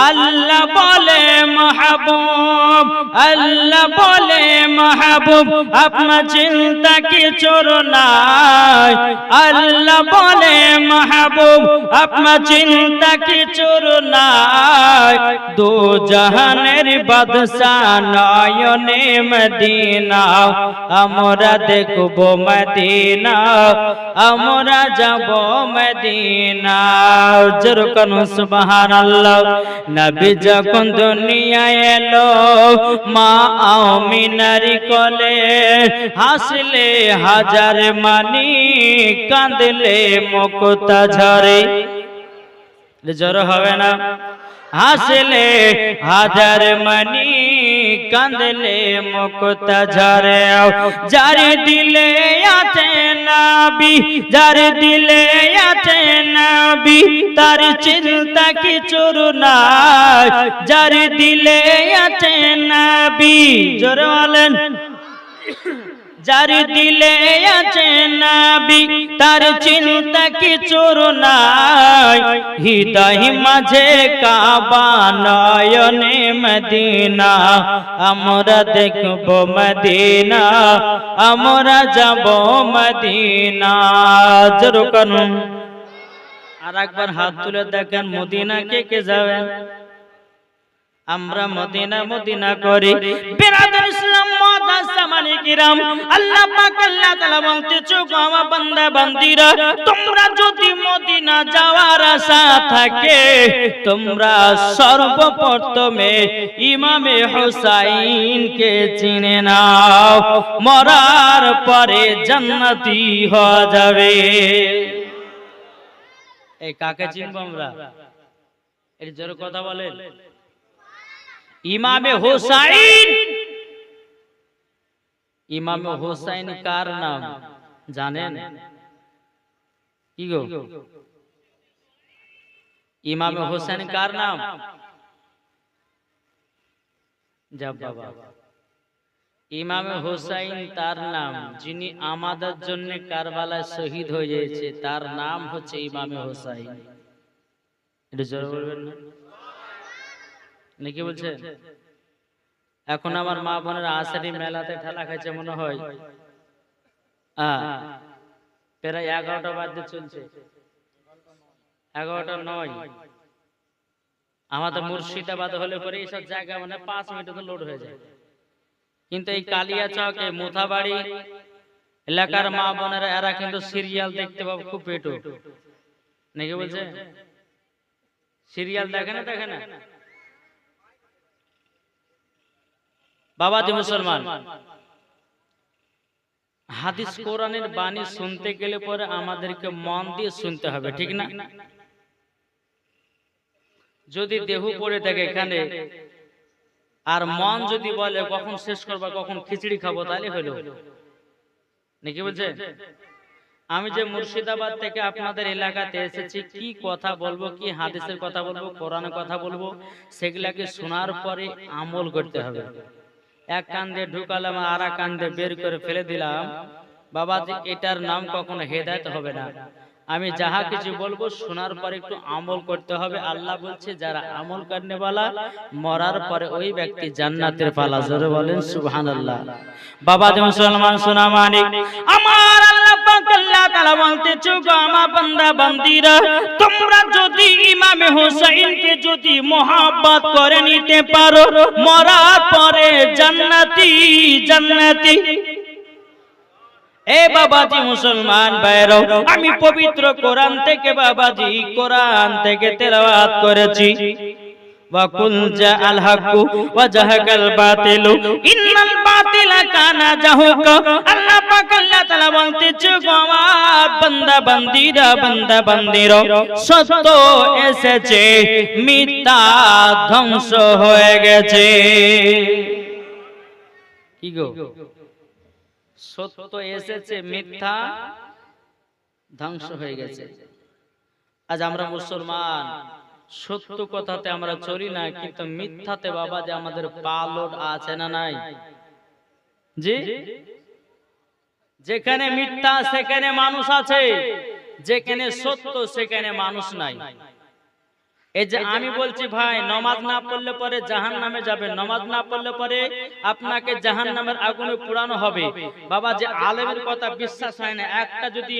আল্লাহ বলে মাহবুব আল্লাহ বলে মাহবুব আপনার চিন্তা কিছুর নাই আল্লাহ বলে মাহবুব আপনার চিন্তা কিছুর নাই দু জাহানের বাদশাহ নয়নে মদিনা আমরা দেখব মদিনা আমরা যাব মদিনা জোরে কোন সুবহানাল্লাহ নবী যখন দুনিয়ায় এলো মা আমিনার কোলে হাসলে হাজার মানি কাঁদলে মুক্তা ঝরে জোরে হবে না হাসলে হাজার মানি কাঁদলে মুক্তা ঝরে যার দিলে আছে নবী যার দিলে আছে নবী তার চিন্তা কিছুর নাই যার দিলে আছে নবী জোরে বলেন যার দিলে আছে নবী তার চিন্তা কিছুর নাই হৃদয় মাঝে কাবা নয়নে মদিনা আমরা দেখব মদিনা আমরা যাব মদিনা জোরে কানুন আর একবার হাত তুলে দেখেন মদিনা কে কে যাবেন আমরা মদিনা মদিনা করি বিরাদর ইসলাম মুআজ্জামানি কিরাম আল্লাহ পাক আল্লাহ তাআলা বলতেছে গো আমার বান্দা বান্দীরা তোমরা যদি মদিনা যাওয়ার আশা থাকে তোমরা সর্বপ্রথমে ইমামে হুসাইনকে চিনে নাও মরার পরে জান্নাতি হয়ে যাবে এই কাকে চিনবো আমরা এর জোরে কথা বলেন ইমামে হুসাইন ইমামে হুসাইন কার নাম জানেন কি গো ইমামে হুসাইন কার নাম যাব বাবা ইমামে হুসাইন তার নাম যিনি আমাদের জন্য কারবালায় শহীদ হয়ে গিয়েছে তার নাম হচ্ছে ইমামে হুসাইন এটা জোরে বলবেন না নাকি বলছে এখন আমার মা বোনের আষাঢ়ি মেলাতে ঠেলা খাইছে মনে হয় প্রায় 11টা বাজে চলছে 11টা 9 আমাদের মুর্শিদাবাদ হলে পরে এইসব জায়গা মানে 5 মিনিটে লোড হয়ে যায়। কিন্তু এই কালিয়াচক, এই মোথাবাড়ি এলাকার মা বোনেরা এরা কিন্তু সিরিয়াল দেখতে পাবো খুব পেটো নাকি বলছে, সিরিয়াল দেখে না বাবাজি মুসলমান। হাদিস কোরআনের বাণী শুনতে গেলে পরে আমাদেরকে মন দিয়ে শুনতে হবে, ঠিক না? যদি দেহ পড়ে থাকে এখানে আর মন যদি বলে কখন শেষ করবা, কখন খিচড়ি খাবো, তাহলে হলো নাকি বলছে। আমি যে মুর্শিদাবাদ থেকে আপনাদের এলাকাতে এসেছি, কি কথা বলবো, কি হাদিসের কথা বলবো, কোরআনের কথা বলবো, সেগুলাকে শোনার পরে আমল করতে হবে। এক কান দিয়ে ঢুকালাম আর এক কান দিয়ে বের করে ফেলে দিলাম, বাবাজি এটার নাম কখনো হেদায়েত হবে না। আমি যাহা কিছু বলবো শোনার পরে একটু আমল করতে হবে। আল্লাহ বলছে যারা আমল করনে वाला মরার পরে ওই ব্যক্তি জান্নাতের পালা। জোরে বলেন সুবহানাল্লাহ। বাবাজি মুসলমান সোনা মানিক, আমার আল্লাহ পাক আল্লাহ তাআলা বলতেছে, গো আমার বান্দা বান্দীরা, তোমরা যদি ইমামে হোসেনকে যদি মোহাব্বত করে নিতে পারো, মরার পরে জান্নাতি জান্নাতি। এ বাবাজি মুসলমান ভাইরা, আমি পবিত্র কোরআন থেকে বাবাজি কোরআন থেকে তেলাওয়াত করেছি, ওয়াকুল জাআল হাক্কু ওয়া জাহাকাল বাতিলু ইন্নাল বাতিলা কানা জাহুকা। আল্লাহ পাক আল্লাহ তাআলা বলতেছে, গো আমার বান্দা বান্দীরা, সত্য এসেছে, মিথ্যা ধ্বংস হয়ে গেছে। কি গো, সত্য এসেছে, মিথ্যা ধ্বংস হয়ে গেছে। আজ আমরা মুসলমান সত্য কথাতে আমরা চলি না, কিন্তু মিথ্যাতে বাবা যে আমাদের পালট আছে না নাই? জি, যেখানে মিথ্যা সেখানে মানুষ আছে, যেখানে সত্য সেখানে মানুষ নাই। এই যে আমি বলছি ভাই, নামাজ না পড়লে পরে জাহান্নামে যাবেন, নামাজ না পড়লে পরে আপনাকে জাহান্নামের আগুনে পোড়ানো হবে। বাবা যে আলেমের কথা বিশ্বাস হয় না। একটা যদি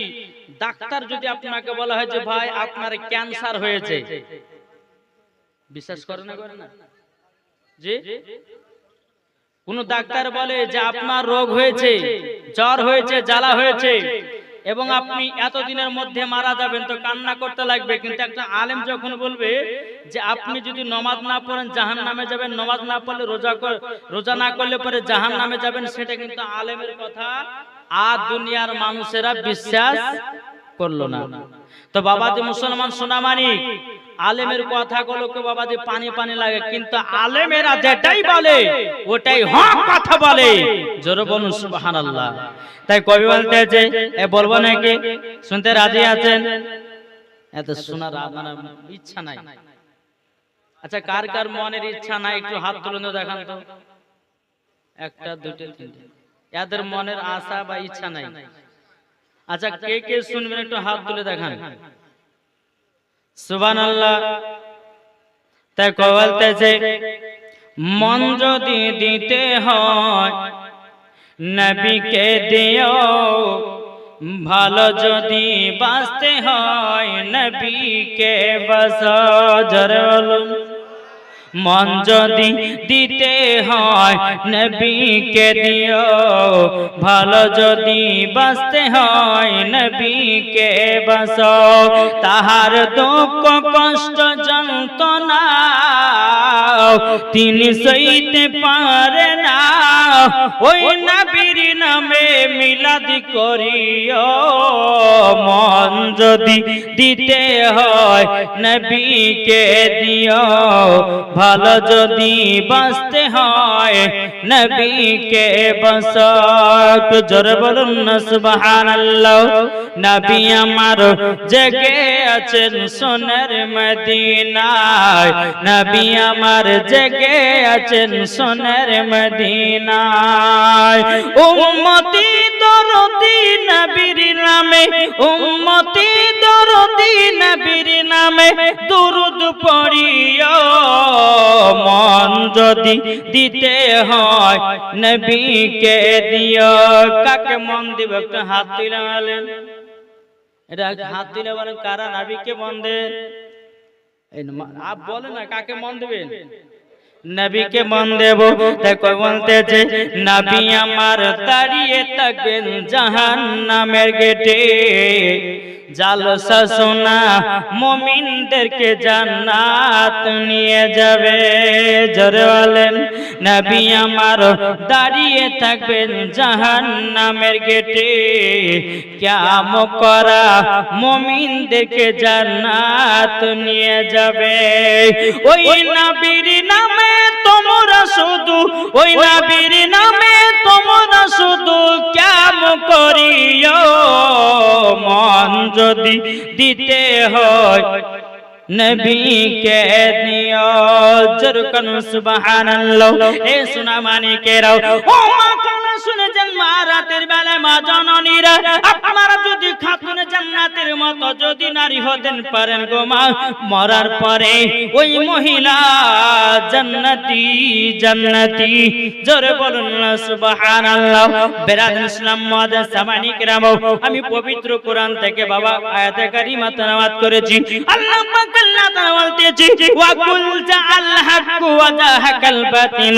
ডাক্তার যদি আপনাকে বলা হয় যে ভাই আপনার ক্যান্সার হয়েছে, বিশ্বাস করে না? জি, কোন ডাক্তার বলে যে আপনার রোগ হয়েছে, জ্বর হয়েছে, জ্বালা হয়েছে এবং আপনি এতদিনের মধ্যে মারা যাবেন, তো কান্না করতে লাগবে। কিন্তু একটা আলেম যখন বলবে যে আপনি যদি নামাজ না পড়েন জাহান্নামে যাবেন, নামাজ না পড়লে রোজা না করলে পরে জাহান্নামে যাবেন, সেটা কিন্তু আলেমের কথা আর দুনিয়ার মানুষেরা বিশ্বাস করলো না। তো বাবাজি মুসলমান সোনা মানিক, আলেমের কথাগুলোকে বাবাজি পানি পানি লাগে, কিন্তু আলেমেরা যেটাই বলে ওটাই হক কথা বলে। জোরে বলুন সুবহানাল্লাহ। তাই কবি বলতেছে, এ বলবো নাকি, শুনতে রাজি আছেন? এত শোনার মানে ইচ্ছা নাই। আচ্ছা, কার কার মনের ইচ্ছা নাই একটু হাত তুলে দেখান তো। একটা, দুটো, তিনটে। এদের মনের আশা বা ইচ্ছা নাই। আচ্ছা, কে কে শুনবেন একটু হাত তুলে দেখান। সুবহানাল্লাহ। তাই বলতেছে, মন যদি দিতে হয় নবীকে দিও, ভালো যদি বাঁচতে হয় নবীকে বাঁচাও। জোরে বলুন। মন যদি দিতে হয় নবীকে দিও, ভালো যদি বাঁচতে হয় নবীকে বাঁচাও। তাহার দুঃখ কষ্ট যন্ত্রণা তিনি সইতে পারে না, ওই নবীর নামে মিলাদ করিও। মন যদি দিতে হয় নবীকে দিও, ভালো যদি বাঁচতে হয় নবীকে বাঁচাও। জোরে বলুন না সুবহানাল্লাহ। নবী আমার জেগে আছেন সোনার মদিনায়, নবী আমার জেগে আছেন সোনার মদিনায়। উম্মতি দরদি নবীর নামে, উম্মতি দরদি নবীর নামে দুরূদ পড়িও। মন যদি দিতে হয় নবীকে দিও। কাকে মন দিব একটু হাত তুলে। এটা হাত দিলে বলেন কারা নবীকে মন দেন? आप बोले ना काके मन देবেন नबी के मन देव देखो बोलते যে নবী আমার দাঁড়িয়ে থাকবেন জাহান্নামের গেটে জালসা শোনা মুমিনদেরকে জান্নাত নিয়ে যাবে জোরে বলেন নবী আমার দাঁড়িয়ে থাকবেন জাহান্নামের গেটে কিয়ামত করা মুমিনদেরকে জান্নাত নিয়ে যাবে ওই নবীর নামে তোমরা শুধু ওই নবীর নামে তোমরা শুধু কিয়ামত করিও মন যদি দিতে হয় नबी के दियो जरकन सुबहानाल्लाह ए सुना मानी के राव ओ मा काना শুনে যান মা রাতের বেলা মা জননীরা আপনারা যদি খাতুন জান্নাতের মতো যদি নারী হতেন পারেন গো মা মরার পরে ওই মহিলা জান্নাতি জান্নাতি জোরে বলুন না সুবহানাল্লাহ বেরাদ ইসলাম মাদার সামানি کرام আমি পবিত্র কোরআন থেকে বাবা আয়াতে কারিমা তেলাওয়াত করেছি আল্লাহ পাক আল্লাহ তাআলা বলতেছে ওয়া কুল জাআল হক ওয়া জাহাকাল বাতিল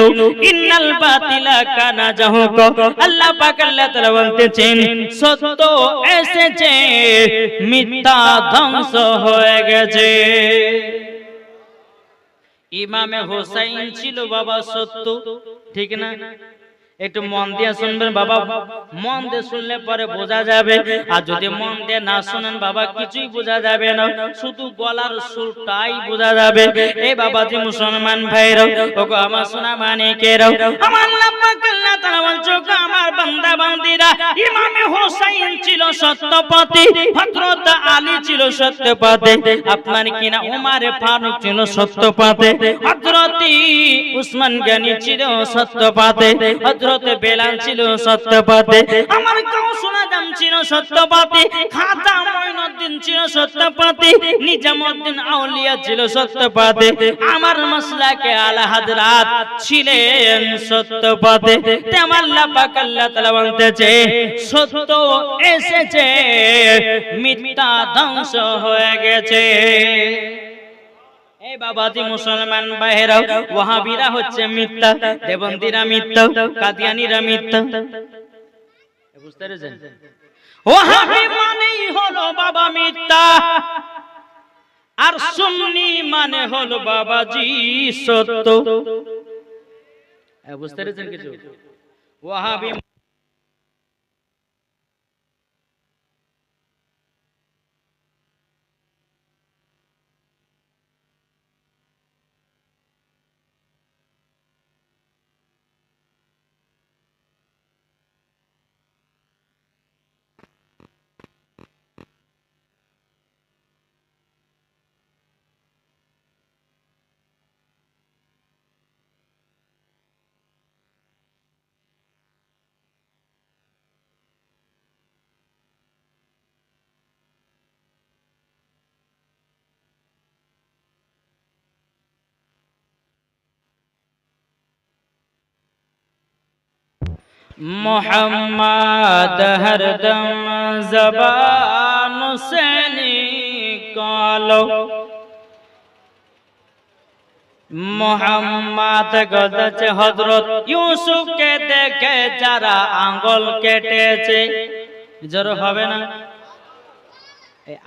ইন্নাল বাতিলা কানা জাহুকা আল্লাহ পাক আল্লাহ তাআলা বলতেছেন সত্য এসেছে মিথ্যা ধ্বংস হয়ে গেছে ইমামে হোসেন ছিল বাবা সত্য ঠিক না একটু মন দিয়ে শুনবেন বাবা মন দিয়ে শুনলে পরে বোঝা যাবে আর যদি মন দিয়ে না শুনেন বাবা কিছুই বোঝা যাবে না শুধু গলার সুরটাই বোঝা যাবে এই বাবাজি মুসলমান ভাইরা ওগো আমার সোনা মানিকেরা আমার আল্লাহ পাক আল্লাহ তাআলা বলছো আমার বান্দা বান্দীরা ইমামে হোসেন ছিল সত্যপতি হযরত আলী ছিল সত্যপতি আপনার কিনা ওমর ফারুক ছিল সত্যপতি হযরত উসমান গনি ছিল সত্যপতি হযরত বেলাল ছিল সত্যপতি আমার কাউসুনা দাম ছিল সত্যপতি খাজা মঈনুদ্দিন ছিল সত্যপতি নিজামউদ্দিন আউলিয়া ছিল সত্যপতি আমার মাসলাকে আলা হযরত ছিলেন সত্যপতি তেমন আল্লাহ পাক আল্লাহ তাআলা বলতেছে সত্য এসেছে মিথ্যা ধ্বংস হয়ে গেছে এই বাবাজি মুসলমান ভাইরা ওয়াহাবিরা হচ্ছে মিথ্যা দেবন্দীরা মিথ্যা কাদিয়ানীরা মিথ্যা বুঝতে পেরেছেন ওয়াহাবি মানেই হলো বাবা মিথ্যা আর সুন্নি মানে হলো বাবাজি সত্য বুঝতে পেরেছেন কিছু ওয়াহাবি मोहम्मद हरदम ज़बान से निकालो मोहम्मद गदच हजरत यूसुफ के देखे जरा आंगल केटेছে জোরে হবে না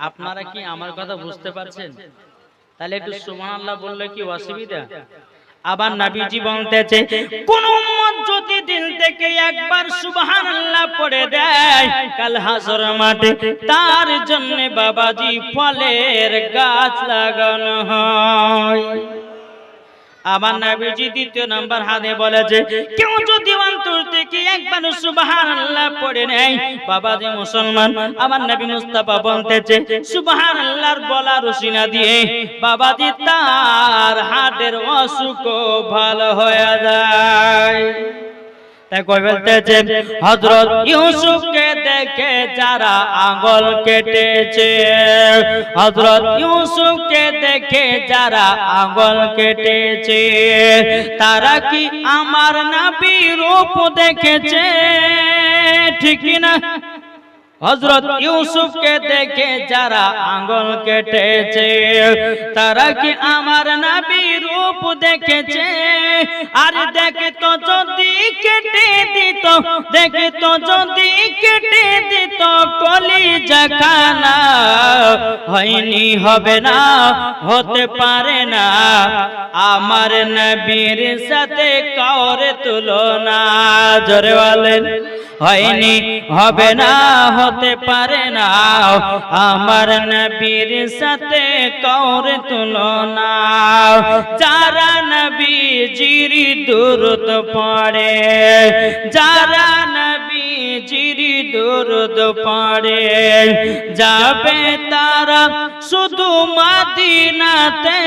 আপনারা কি আমার কথা বুঝতে পারছেন তাহলে একটু সুবহানাল্লাহ বললে কি অসুবিধা আবার নবীজি বলতেছে কোন উম্মত যদি দিল থেকে একবার সুবহানাল্লাহ পড়ে দেয় কাল হাসর মাঠে তার জন্য বাবাজি ফলের গাছ লাগানো হয় আমার নবীজি দ্বিতীয় নাম্বার হাতে বলেছে কেউ যদি অন্তর থেকে একবার সুবহানাল্লাহ পড়ে নেয় বাবাজি মুসলমান আমার নবী মুস্তাফা বলতেছে সুবহানাল্লাহর বলা রসিনা দিয়ে বাবাজি তার হার্টের অসুখ ভালো হয়ে যায় তাই কই বলতেছে হযরত ইউসুফকে দেখে যারা আঙ্গুল কেটেছে হযরত ইউসুফকে দেখে যারা আঙ্গুল কেটেছে তারা কি আমার নবীর রূপ দেখেছে ঠিক না হযরত ইউসুফকে দেখে যারা আঙ্গুল কেটেছে তারা কি আমার নবীর রূপ দেখেছে? আর দেখে তো যদি কেটে দিত, দেখে তো যদি কেটে দিত কলিজা খানা, হয়নি হবে না, হতে পারে না আমার নবীর সাথে কাউরে তুলনা। জোরে বলেন, হয়নি হবে না, হতে পারে না আমার নবীর সাথে কাউরে তুলনা। যারা নবীজির দুরূদ পড়ে, যারা নবীজির দুরূদ পড়ে, যাবে তারা শুধু মদিনাতে।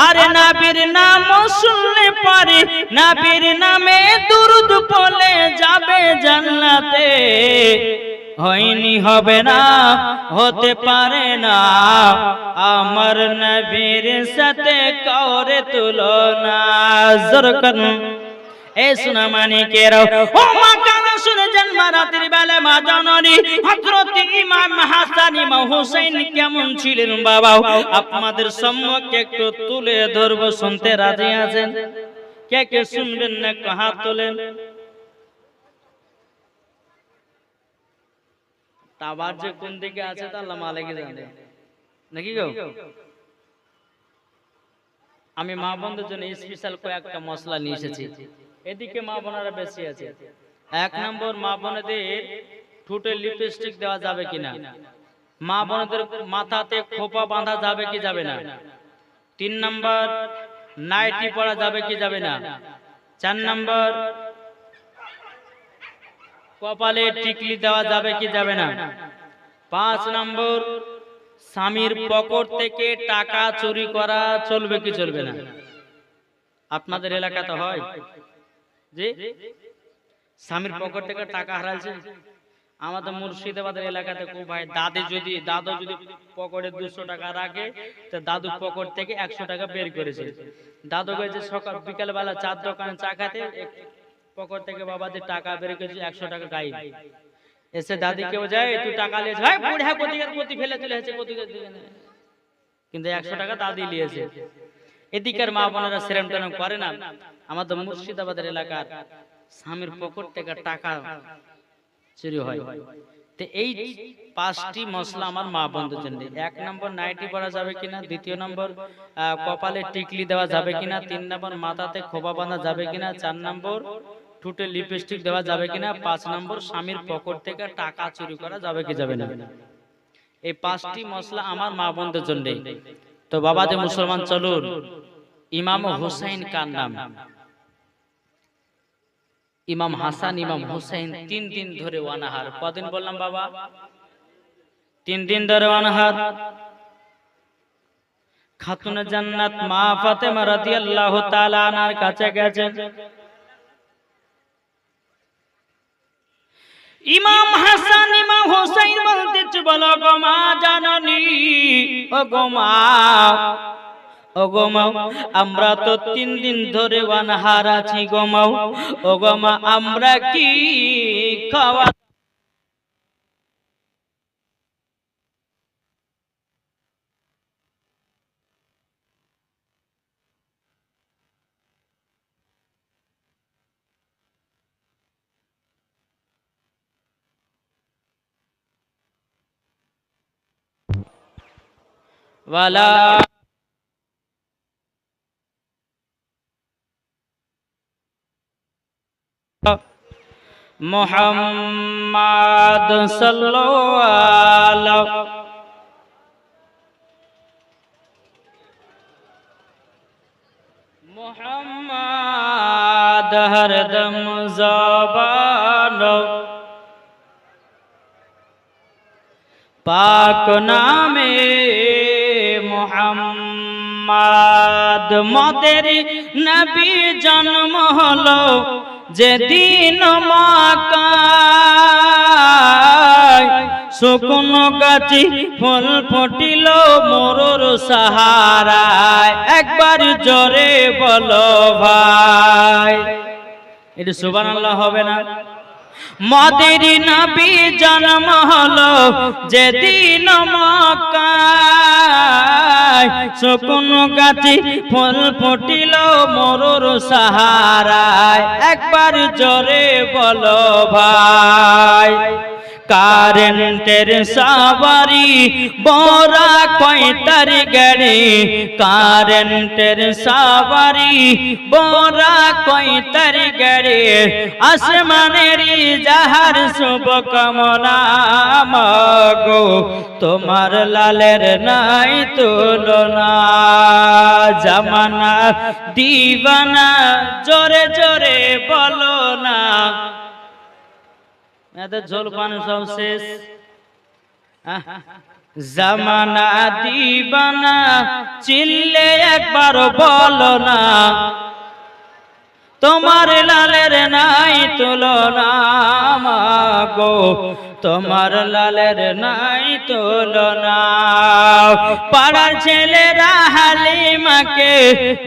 আর নবীর নাম শুনলে পরে, নবীর নামে দুরূদ পড়লে যাবে জান্নাতে। হয়নি হবে না, হতে পারে না আমার নবীর সাথে কাউরে তুলনা। জরকান এ সোনা মানিকেরাও, ও মা কানা শুনে জন্ম রাতের বেলা মা জননী হযরত ইমাম হাসান ইমাম হুসাইন কেমন ছিলেন বাবা, আপনাদের সম্মুখে একটু তুলে ধরব। শুনতে রাজি আছেন? কে কে শুনবেন না একটু হাত তোলেন। টাওয়ার যে কোন দিকে আছে তা আল্লাহ মালিক জানে, নাকি গো? আমি মা বোনদের জন্য স্পেশাল কয়েকটা মশলা নিয়ে এসেছি। এদিকে মা বোনেরা বেশি আছে। এক নম্বর, মা বোনদের ঠোঁটে লিপস্টিক দেওয়া যাবে কিনা? মা বোনদের মাথাতে খোপা বাঁধা যাবে কি যাবে না? 3 নম্বর, নাইটি পরা যাবে কি যাবে না? 4 নম্বর, কপালে টিকলি দেওয়া যাবে কি যাবে না? 5 নম্বর, স্বামীর পকেট থেকে টাকা চুরি করা চলবে কি চলবে না? আপনাদের এলাকাতে হয় যে স্বামীর পকেট থেকে টাকা হারাইছে? আমাদের মুর্শিদাবাদের এলাকাতে খুব ভাই, দাদু যদি পকেটে 200 টাকা রাখে, তো দাদু পকেট থেকে 100 টাকা বের করেছে। দাদু গেছে সকাল বিকাল বেলা চার দোকানে চা খাতে, পকেট থেকে বাবাদের টাকা বের করেছে 100 টাকা গাই। এসে দাদিকে বোঝায় তুই টাকা নিয়েছিস, ভাই বুড়া কোদিকের প্রতি ফেলে চলে এসেছে কোদিকের দিকে, কিন্তু 100 টাকা দাদি নিয়েছে। এদিকের মা বোনেরা সেরম টেরম করে না। আমাদের মুর্শিদাবাদের এলাকার স্বামীর পকেট থেকে টাকা চুরি হয়। তো এই 5টি মশলা আমার মা বোনদের জন্য। 1 নম্বর, নাইটি পরা যাবে কিনা? 2 নম্বর, কপালে টিকলি দেওয়া যাবে কিনা? 3 নম্বর, মাথাতে খোপা বাঁধা যাবে কিনা? 4 নম্বর, ঠোঁটে লিপস্টিক দেওয়া যাবে কিনা? 5 নম্বর, স্বামীর পকেট থেকে টাকা চুরি করা যাবে কি যাবে না? এই 5টি মশলা আমার মা বোনদের জন্য। তো বাবা যে মুসলমান, চলুন ইমাম হুসাইন কার নাম? ইমাম হাসান ইমাম হুসাইন 3 দিন ধরে ওয়ানাহার। কদিন বললাম বাবা? 3 দিন ধরে ওয়ানাহার। খাতুনে জান্নাত মা ফাতেমা রাদিয়াল্লাহু তাআলা আনহার কাছে গেছেন। ইমাম হাসান ইমাম হুসাইন বলতেছে, বলো গো মা জাননী, ও গো মা, ও গো মা, আমরা তো 3 দিন ধরে ওয়ানাহার আছি গো মা। ও গো মা, আমরা কি খাওয়া ওয়ালা মুহাম্মাদ সাল্লাল্লাহু মুহাম্মাদ হরদম জবান পাক নামে মুহাম্মাদ। মদের নবী জন্ম হলো যেদিন মক্কায়, শুকনো গাছি ফুল ফুটিল মরুর সাহারায়। একবার জোরে বলো ভাই, এটা সুবহানাল্লাহ হবে না? মদের নবী জন্ম হলো যেদিন মক্কায়, শুকন গাছে ফুল ফুটিল মরুর সাহারায়, একবার জোরে বলো ভাই। কারেন্টের সওয়ারি বড়া কয়তার গাড়ি, কারেন্টের সওয়ারি বড়া কয়তার গাড়ি, আসমানের যাহার শুভ কামনা মাগো, তোমার লালের নাই তুলনা। জামানা দিবানা জোরে জোরে বলো না, এদের জলপান সব শেষ। জামানা দিবানা চিল্লে একবার বলো না, তোমার লালের নাই তুলনা মাগো, তোমার লালের নাই তুলনা। পাড়ার ছেলেরা হালিমাকে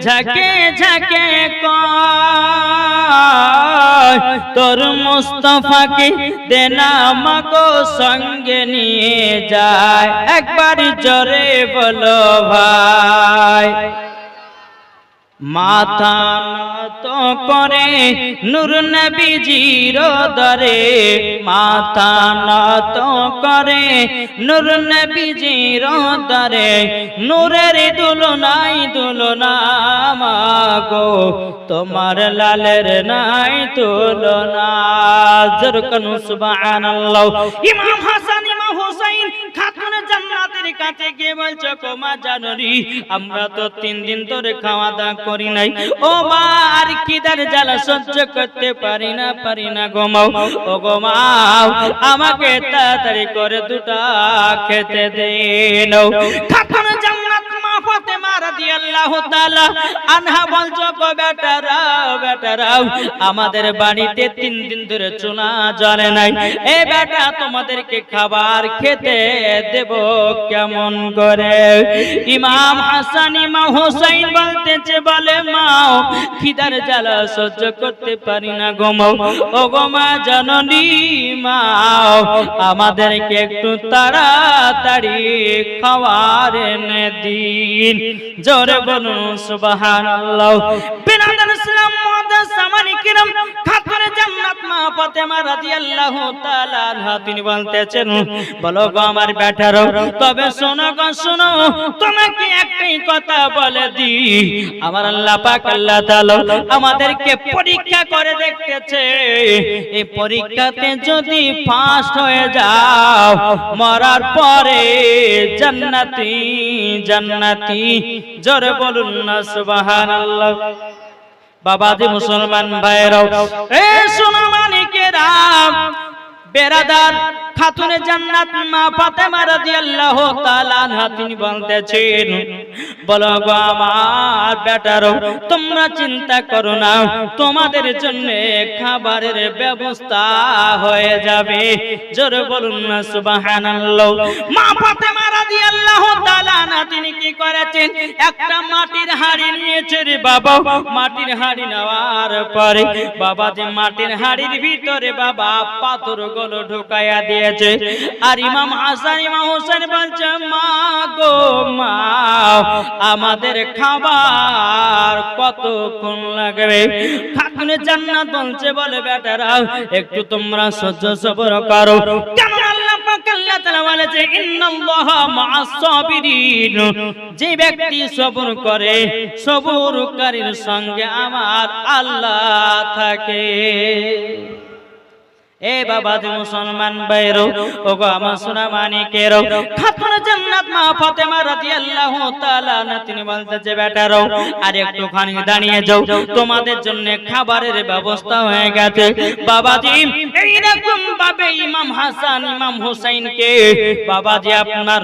ঝাঁকে ঝাঁকে কয়, তোর মুস্তাফাকে দেনা মাগো সঙ্গে নিয়ে যায়, একবার জোরে বলো ভাই। মাথা নত করে নূর নবীজির দরে, মাথা নত করে নূর নবীজির দরে, নূরের দুলনাই দুলনা মাগো, তোমার লালের নাই তুলনা। জোরকান সুবহানাল্লাহ। ইমাম হাসান ইমাম হুসাইন খাতুন জান্নাতের কাছে গিয়ে বলছে, গো মা জানরি, আমরা তো 3 দিন ধরে খাওয়া দাওয়া করি নাই, ও মা আর খিদার জ্বালা সহ্য করতে পারি না গো মা, ও গো মা আমাকে তাড়াতাড়ি করে দুটা খেতে দেন। খাতুন জান্নাত মা ফাতেমা রাদিয়াল্লাহু তাআলা আনহা বলছো, গো বেটারাও আমাদের বাড়িতে 3 দিন ধরে চুলা জ্বলে নাই, এ বেটা তোমাদেরকে খাবার খেতে দেব কেমন করে? ইমাম হাসান ইমাম হুসাইন বলতেছে, বলে মা খিদার জ্বালা সহ্য করতে পারি না গো মা, ও গো মা জননী মা আমাদেরকে একটু তাড়াতাড়ি খাবার এনে দিন। জোরে বলুন সুবহানাল্লাহ। বিনাদান ইসলাম মুআদ্দাস সামানি কিরাম খাতুন জান্নাত মা ফাতেমা রাদিয়াল্লাহু তাআলা আনহা তিনি বলতেছেন, বলো গো আমার বেটারো, তবে শোনো গো শোনো, তোমাকে একটাই কথা বলে দি, আমার আল্লাহ পাক আল্লাহ তাআলা আমাদেরকে পরীক্ষা করে দেখতেছে, এই পরীক্ষাতে যদি ফার্স্ট হয়ে যাও মরার পরে জান্নাতি জান্নাতি। জোরে বলুন না সুবহানাল্লাহ। বাবাজি মুসলমান ভাইরাও, এ সোনা মানিকেরা, বেরাদার খাতুনে জান্নাত মা ফাতেমা রাদিয়াল্লাহু তাআলা আনহা তিনি বলতেছেন, বলো গো আমার বেটারো, তোমরা চিন্তা করো না, তোমাদের জন্য খাবারের ব্যবস্থা হয়ে যাবে। জোরে বলুন না সুবহানাল্লাহ। মা ফাতেমা রাদিয়াল্লাহু তাআলা আনহা তিনি কি করেছেন, একটা মাটির হাঁড়ি নিয়েছে রে বাবা। মাটির হাঁড়ি নেওয়ার পরে বাবা যে মাটির হাঁড়ির ভিতরে বাবা পাথরগুলো ঢুকাইয়া দিয়েছে, আর ইমাম হাসান ইমাম হোসেন বলছে, মা গো মা আমাদের খাবার কতক্ষণ লাগবে? খাতুনে জান্নাত বলছে, বলে বেটারা একটু তোমরা সহ্য সবর করো, কেমন আল্লাহ পাক আল্লাহ তাআলা বলেছে, ইন্নাল্লাহা মা'আস সাবিরিন, যে ব্যক্তি সবর করে সবরকারীর সঙ্গে আমার আল্লাহ থাকে। এ বাবা যে মুসলমান ভাইরো, ওগো আমার সোনা মানিকেরো, খাতুন জান্নাত মা ফাতেমা রাদিয়াল্লাহু তাআলা আনহা তিনি বলতেছে, বেটারো আর একটুখানি দাঁড়িয়ে যাও, তোমাদের জন্য খাবারের ব্যবস্থা হয়ে গেছে। বাবাজি এইরকম ভাবে ইমাম হাসান ইমাম হুসাইনকে বাবাজি আপনার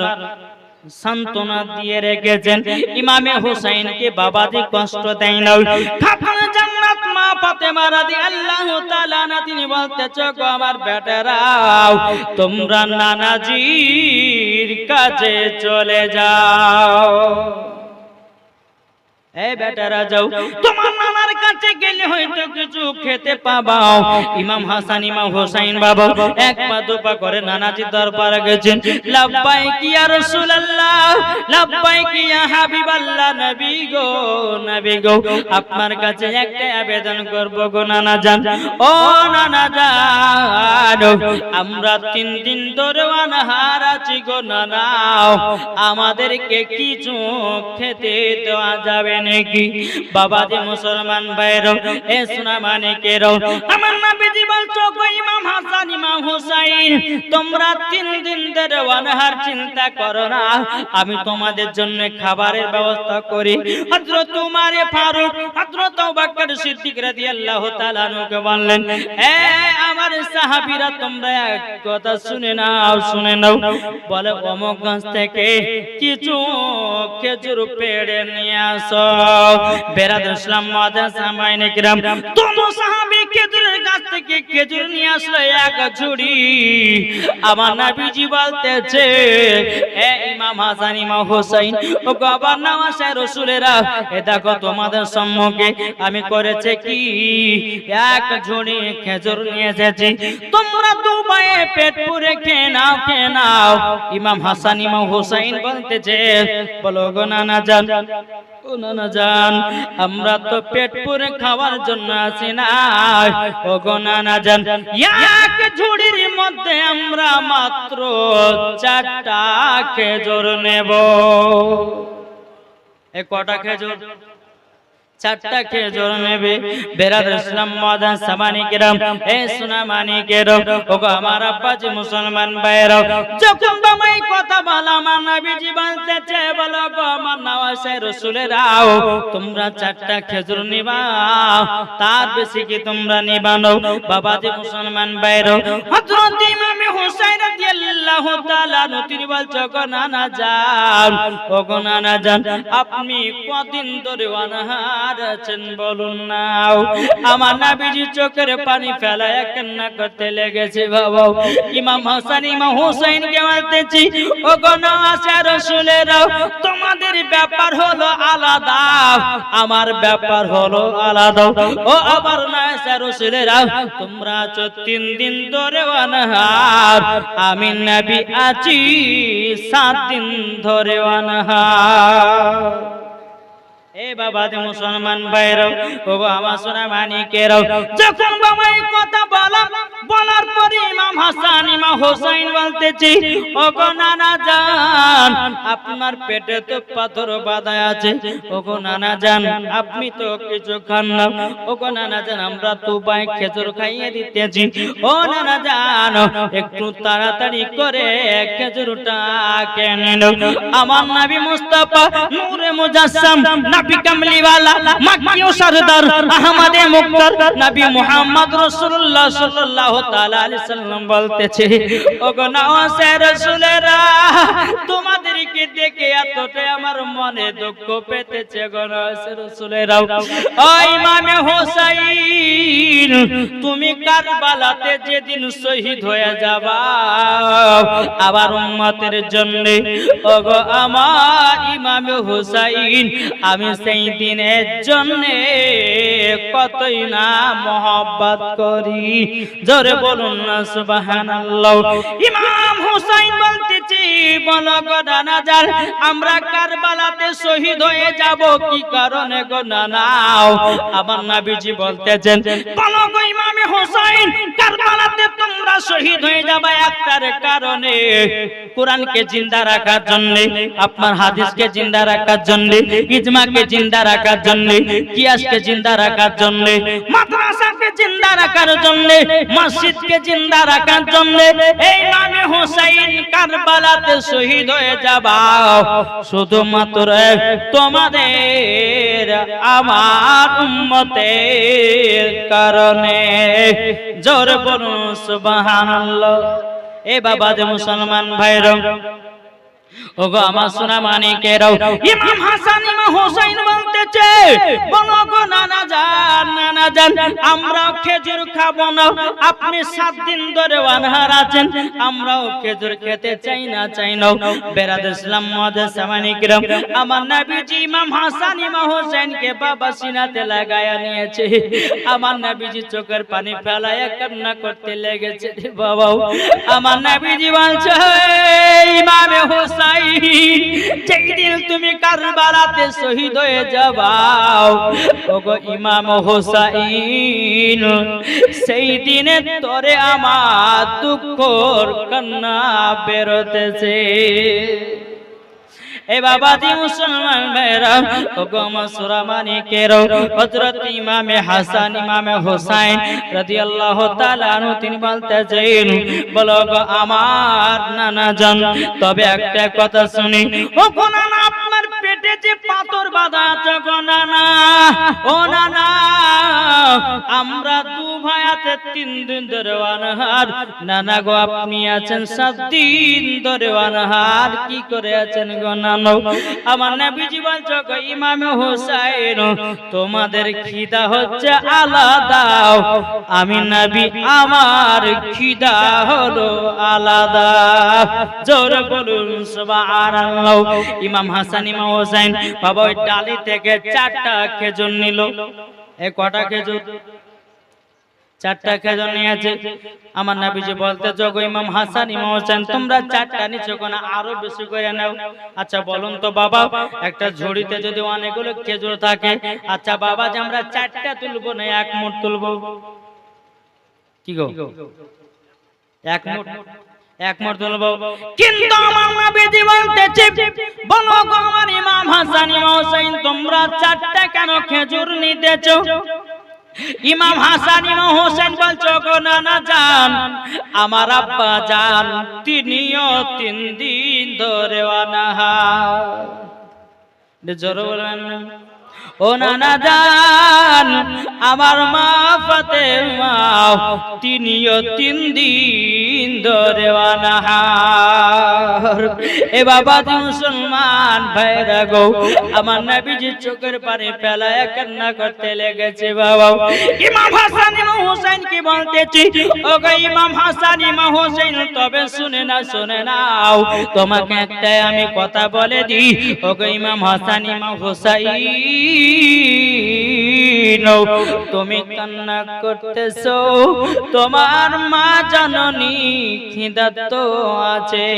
সান্তনা দিয়ে রেখেছেন, ইমামে হুসাইনকে বাবাজি কষ্ট দেয় না। খাতুন জান্নাত মা ফাতেমা রাদিয়াল্লাহু তাআলা আনহা তিনি বলতেছে, গো আমার বেটারাও তোমরা নানাজির কাছে চলে যাও। এই বেটারা যাও, তোমার নানার কাছে গেলে হয়তো কিছু খেতে পাবা। ইমাম হাসান ইমাম হোসাইন বাবা এক পা দুপা করে নানাজি দরবারে গেছেন। লাব্বাইক ইয়া রাসূলুল্লাহ, লাব্বাইক ইয়া হাবিবাল্লাহ, নবী গো নবী গো, আপনার কাছে একটা আবেদন করব গো নানা জান। ও নানা জান, আমরা 3 দিন ধরে অনাহার আছি গো নানা, আমাদেরকে কিছু খেতে দেওয়া যাবে নাকি? বাবা যে মুসলমান ভাইরা, এ সোনা মানিকেরা, আমার নবীজি বলছো গো ইমাম হাসান ইমাম হুসাইন, তোমরা 3 দিন ধরে অনাহার, চিন্তা করো না, আমি তোমাদের জন্য খাবারের ব্যবস্থা করি। হযরত উমর ফারুক, হযরত আবু বকর সিদ্দিক রাদিয়াল্লাহু তাআলা আনহুকে বললেন, এ আমার সাহাবীরা, তোমরা এক কথা শুনে নাও, শুনে নাও। বলে অমুক গাছ থেকে কিছু খেজুর পেড়ে নিয়ে আসো। বেরাদর ইসলাম মাদ্রাসা মাইনে কিরাম, তোমরা সাহাবী খেজুরের গাছ থেকে খেজুর নিয়ে আসলো এক ঝুড়ি। আমার নবীজি বলতেছে, এ ইমাম হাসান ইমাম হোসেন, ও গবার নামাজে রাসূলেরা, এ দেখো তোমাদের সম্মুখে আমি করেছে কি, এক ঝুড়ি খেজুর নিয়ে এসেছি, তোমরা দুবায়ে পেট পুরে খেয়ে নাও, খেয়ে নাও। ইমাম হাসান ইমাম হোসেন বলতেছে, বলো গো নানা জান, ও নানা জান, আমরা তো পেট পুরে খাওয়ার জন্য আছি না। ও গো নানা জান, এক ঝুড়ির মধ্যে আমরা মাত্র 4টা খেজুর নেব। এ কটা খেজুর? 4টা খেজুর নেবে। বেরাদর ইসলাম মাদ্রাসা মানিকেরা, এ সোনা মানিকেরা, ও গো আমার আব্বাজি মুসলমান ভাইরা, যখন তোমায় কথা বলা আমার নবীজি বলতেছে, বলো গো আমার নওয়াজে রাসূলেরা, তোমরা 4টা খেজুর নিবা, তার বেশি কি তোমরা নিবা না? বাবাজি মুসলমান ভাইরা, হযরত ইমাম হুসাইন রাদিয়াল্লাহু তাআলা তিনি বলছো গো নানা জান, ও গো নানা জান, আপনি কদিন ধরে অনাহার আছেন বলুন না? আমার নবীজি চোখের পানি ফেলায় কান্না করতে লেগেছে। বাবা ইমাম হাসান ইমাম হোসেন কে বলতেছি, ও গো নওয়াজে রাসূলেরা, তোমাদের ব্যাপার হলো আলাদা, আমার ব্যাপার হলো আলাদা। ও আবার নওয়াজে রাসূলেরা, তোমরা আছো 3 দিন ধরে অনাহার, আমি নবী আছি 7 দিন ধরে অনাহার। এ বাবা দে মুসলমান ভাইরা, ও আমার সোনা মানিকেরা, যখন বাবা এই কথা বলার পরে ইমাম হাসান ইমাম হোসেন বলতেছি, ও গো নানা জান, আপনার পেটে তো পাথর বাঁধা আছে। ও গো নানা জান, আপনি তো কিছু খান না। ও গো নানা জান, আমরা তো বাই খেজুর খাইয়ে দিতেছি। ও নানা জান, একটু তাড়াতাড়ি করে খেজুরটা কেনে নাও। আমার নবী মুস্তাফা নূরে মুজাসসাম, নবী কামলিওয়ালা, মাক্কি ও সরদার, আহমদে মুক্তার, নবী মুহাম্মদ রাসূলুল্লাহ সাল্লাল্লাহু তাআলা আলাইহি সাল্লাম বলতেছে, ও গো নওয়াজে রাসূলেরা, তোমাদেরকে দেখে এতটাই আমার মনে দুঃখ পেতেছে গো নওয়াজে রাসূলেরা। ও ইমামে হোসেন, তুমি কারবালাতে যেদিন শহীদ হয়ে যাবা আবার উম্মতের জন্য, ও গো আমার ইমামে হোসেন, আমি সেই দিনের জন্য কতই না মহব্বত করি। জোরে বলুন না সুবহানাল্লাহ। ইমাম হোসেন বলতেছি, বলো গো নানা জান, আমরা কারবালাতে শহীদ হয়ে যাব কি কারণে গো নানা? আমার নবীজি বলতেছেন, বলো গো ইমামে হোসেন, কারবালাতে তোমরা শহীদ হয়ে যাবে একটার কারণে, কোরআনকে জিন্দা রাখার জন্য, আপনার হাদিসকে জিন্দা রাখার জন্য, ইজমাকে জিন্দা রাখার জন্য, কিয়াসকে জিন্দা রাখার জন্য, মাদ্রাসাকে জিন্দা রাখার জন্য, মসজিদকে জিন্দা রাখার জন্য এই ইমামে হোসেন কারবালাতে শহীদ হয়ে যাবা শুধুমাত্র তোমাদের আমার উম্মতের কারণে। জোরে বলুন সুবহানাল্লাহ। এ বাবা যে মুসলমান ভাইরা, ওগো আমার সোনা মানিকেরাও, ইমাম হাসান ইমাম হোসেন বলতেছে, বলো গো নানা জান আমরা খেজুর খাবো না, আপনি 7 দিন ধরে অনাহার আছেন, আমরাও খেজুর খেতে চাই না। বেরাদর ইসলাম মুআদ্দাস মানিকেরাও, আমার নবীজি ইমাম হাসান ইমাম হোসেনকে বাবা সিনাতে লাগায়া নিয়েছে। আমার নবীজি চোখের পানি ফেলায়া কান্না করতে লেগেছে। বাবা আমার নবীজি বলছে, ইমাম হোসেন, যেই দিন তুমি কারবালাতে শহীদ হয়ে যাবাও, ওগো ইমাম হোসেন, সেই দিনে তোরে আমার দুঃখর কান্না বেরোতেছে। এ বাবাজি মুসলমান ভাইরা, ওগো মাসুরা মানিকেরাও, হযরত ইমামে হাসান ইমামে হোসেন রাদিয়াল্লাহু তাআলা আনহু তিনি বলতেছেন, বলো গো আমার নানা জান, তবে একটা কথা শুনি, ও গো নানা, আপনার পেটে যে পাথর বাঁধা আছে গো নানা, ও নানা, আমরা 2 ভাই আছে 3 দিন ধরে অনাহার, নানা গো আপনি আছেন 7 দিন ধরে অনাহার, কি করে আছেন গো নানা? আমার নবীজি বলছে, গো ইমাম হোসেন, তোমাদের খিদা হচ্ছে আলাদা, আমি নবী আমার খিদা হলো আলাদা। জোরে বলুন সুবহানাল্লাহ। ইমাম হাসান ইমাম হোসেন বাবা ওই ডালি থেকে 4টা খেজুর নিল। এই কটা খেজুর? 4টা খেজুর নিয়েছে। আমার নবীজি বলতে, জগো ইমাম হাসান ইমাম হোসেন, তোমরা 4টা নিছো কেন? আরো বেশি করে নাও। আচ্ছা বলুন তো বাবা, একটা ঝুড়িতে যদি অনেকগুলো খেজুর থাকে, আচ্ছা বাবা যে আমরা 4টা তুলবো না 1 মুঠ তুলবো? কি গো, 1 মুঠ তুলবো। কিন্তু আমার নবীজি বলতেছে, বলো গো আমার ইমাম হাসান ইমাম হোসেন, তোমরা 4টা কেন খেজুর নিতেছো? ইমাম হাসান ইমাম হোসেন বলছো, গো নানা জান, আমার আব্বা জান তিনিও 3 দিন ধরে অনাহার। জোরে বলেন, ও নানা জান, আমার মা ফাতেমা তিনিও 3 দিন ধরে অনাহার। এ বাবা মুসলমান ভাইরা গো, আমার নবীজি চোখের পানি ফেলায় কান্না করতে লেগেছে। বাবা ইমাম হাসান ইমাম হোসেন কি বলতেছি, ও গো ইমাম হাসান ইমাম হোসেন, তবে শুনে নাও, তোমাকে একটা আমি কথা বলে দিই। ও গো ইমাম হাসান ইমাম হোসেন, তুমি কান্না করতেছো, তোমার মা জননী খিদার্ত আছে।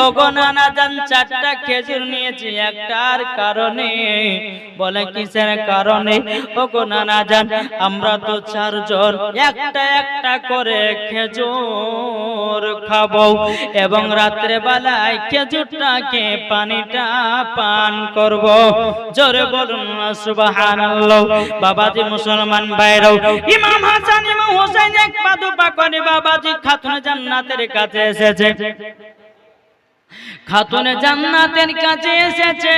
ও গো নানা জান, 4টা খেজুর নিয়েছি একটার কারণে। বলে কিসের কারণে? ও গো নানা জান, আমরা তো 4 জন, একটা করে খেজুর খাবো এবং রাত্রে বেলায় খেজুরটাকে পানিটা পান করব। জোরে বলুন সুবহানাল্লাহ। বাবাজি মুসলমান ভাইরাও, ইমাম হাসান ইমাম হোসেন 1 পা 2 পা করে বাবাজি খাতুনে জান্নাতের কাছে এসেছে। খাতুনে জান্নাতের কাছে এসেছে।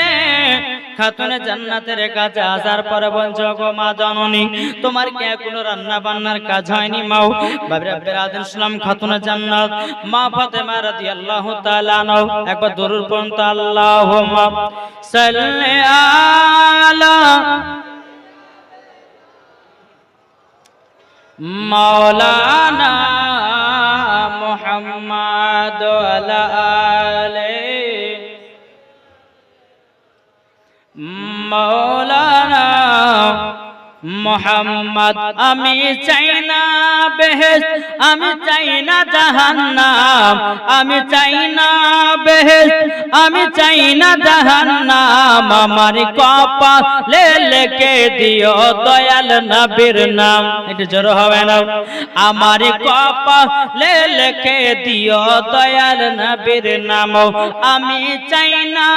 খাতুনে জান্নাতের কাছে আসার পরে বলছো, গো মা জননী, তোমার কি এখনো রান্না বান্নার কাজ হয়নি? মাও বেরাদুল ইসলাম খাতুনে জান্নাত মা ফাতেমা রাদিয়াল্লাহু তাআলা আনহা, একবার দরুদ পড়ুন তো, আল্লাহুম্মা সাল্লি আলা মাওলানা মুহাম্মাদ ওয়া আলি মাওলানা মুহাম্মদ। আমি চাই না বেহেশত, আমি চাই না জাহান্নাম, আমি চাই না বেহেশত, আমি চাই না জাহান্নাম, আমার কপালে লিখে দিও দয়াল নবীর নাম। এটা জোরে হবে না? আমার কপালে লিখে দিও দয়াল নবীর নাম। আমি চাই না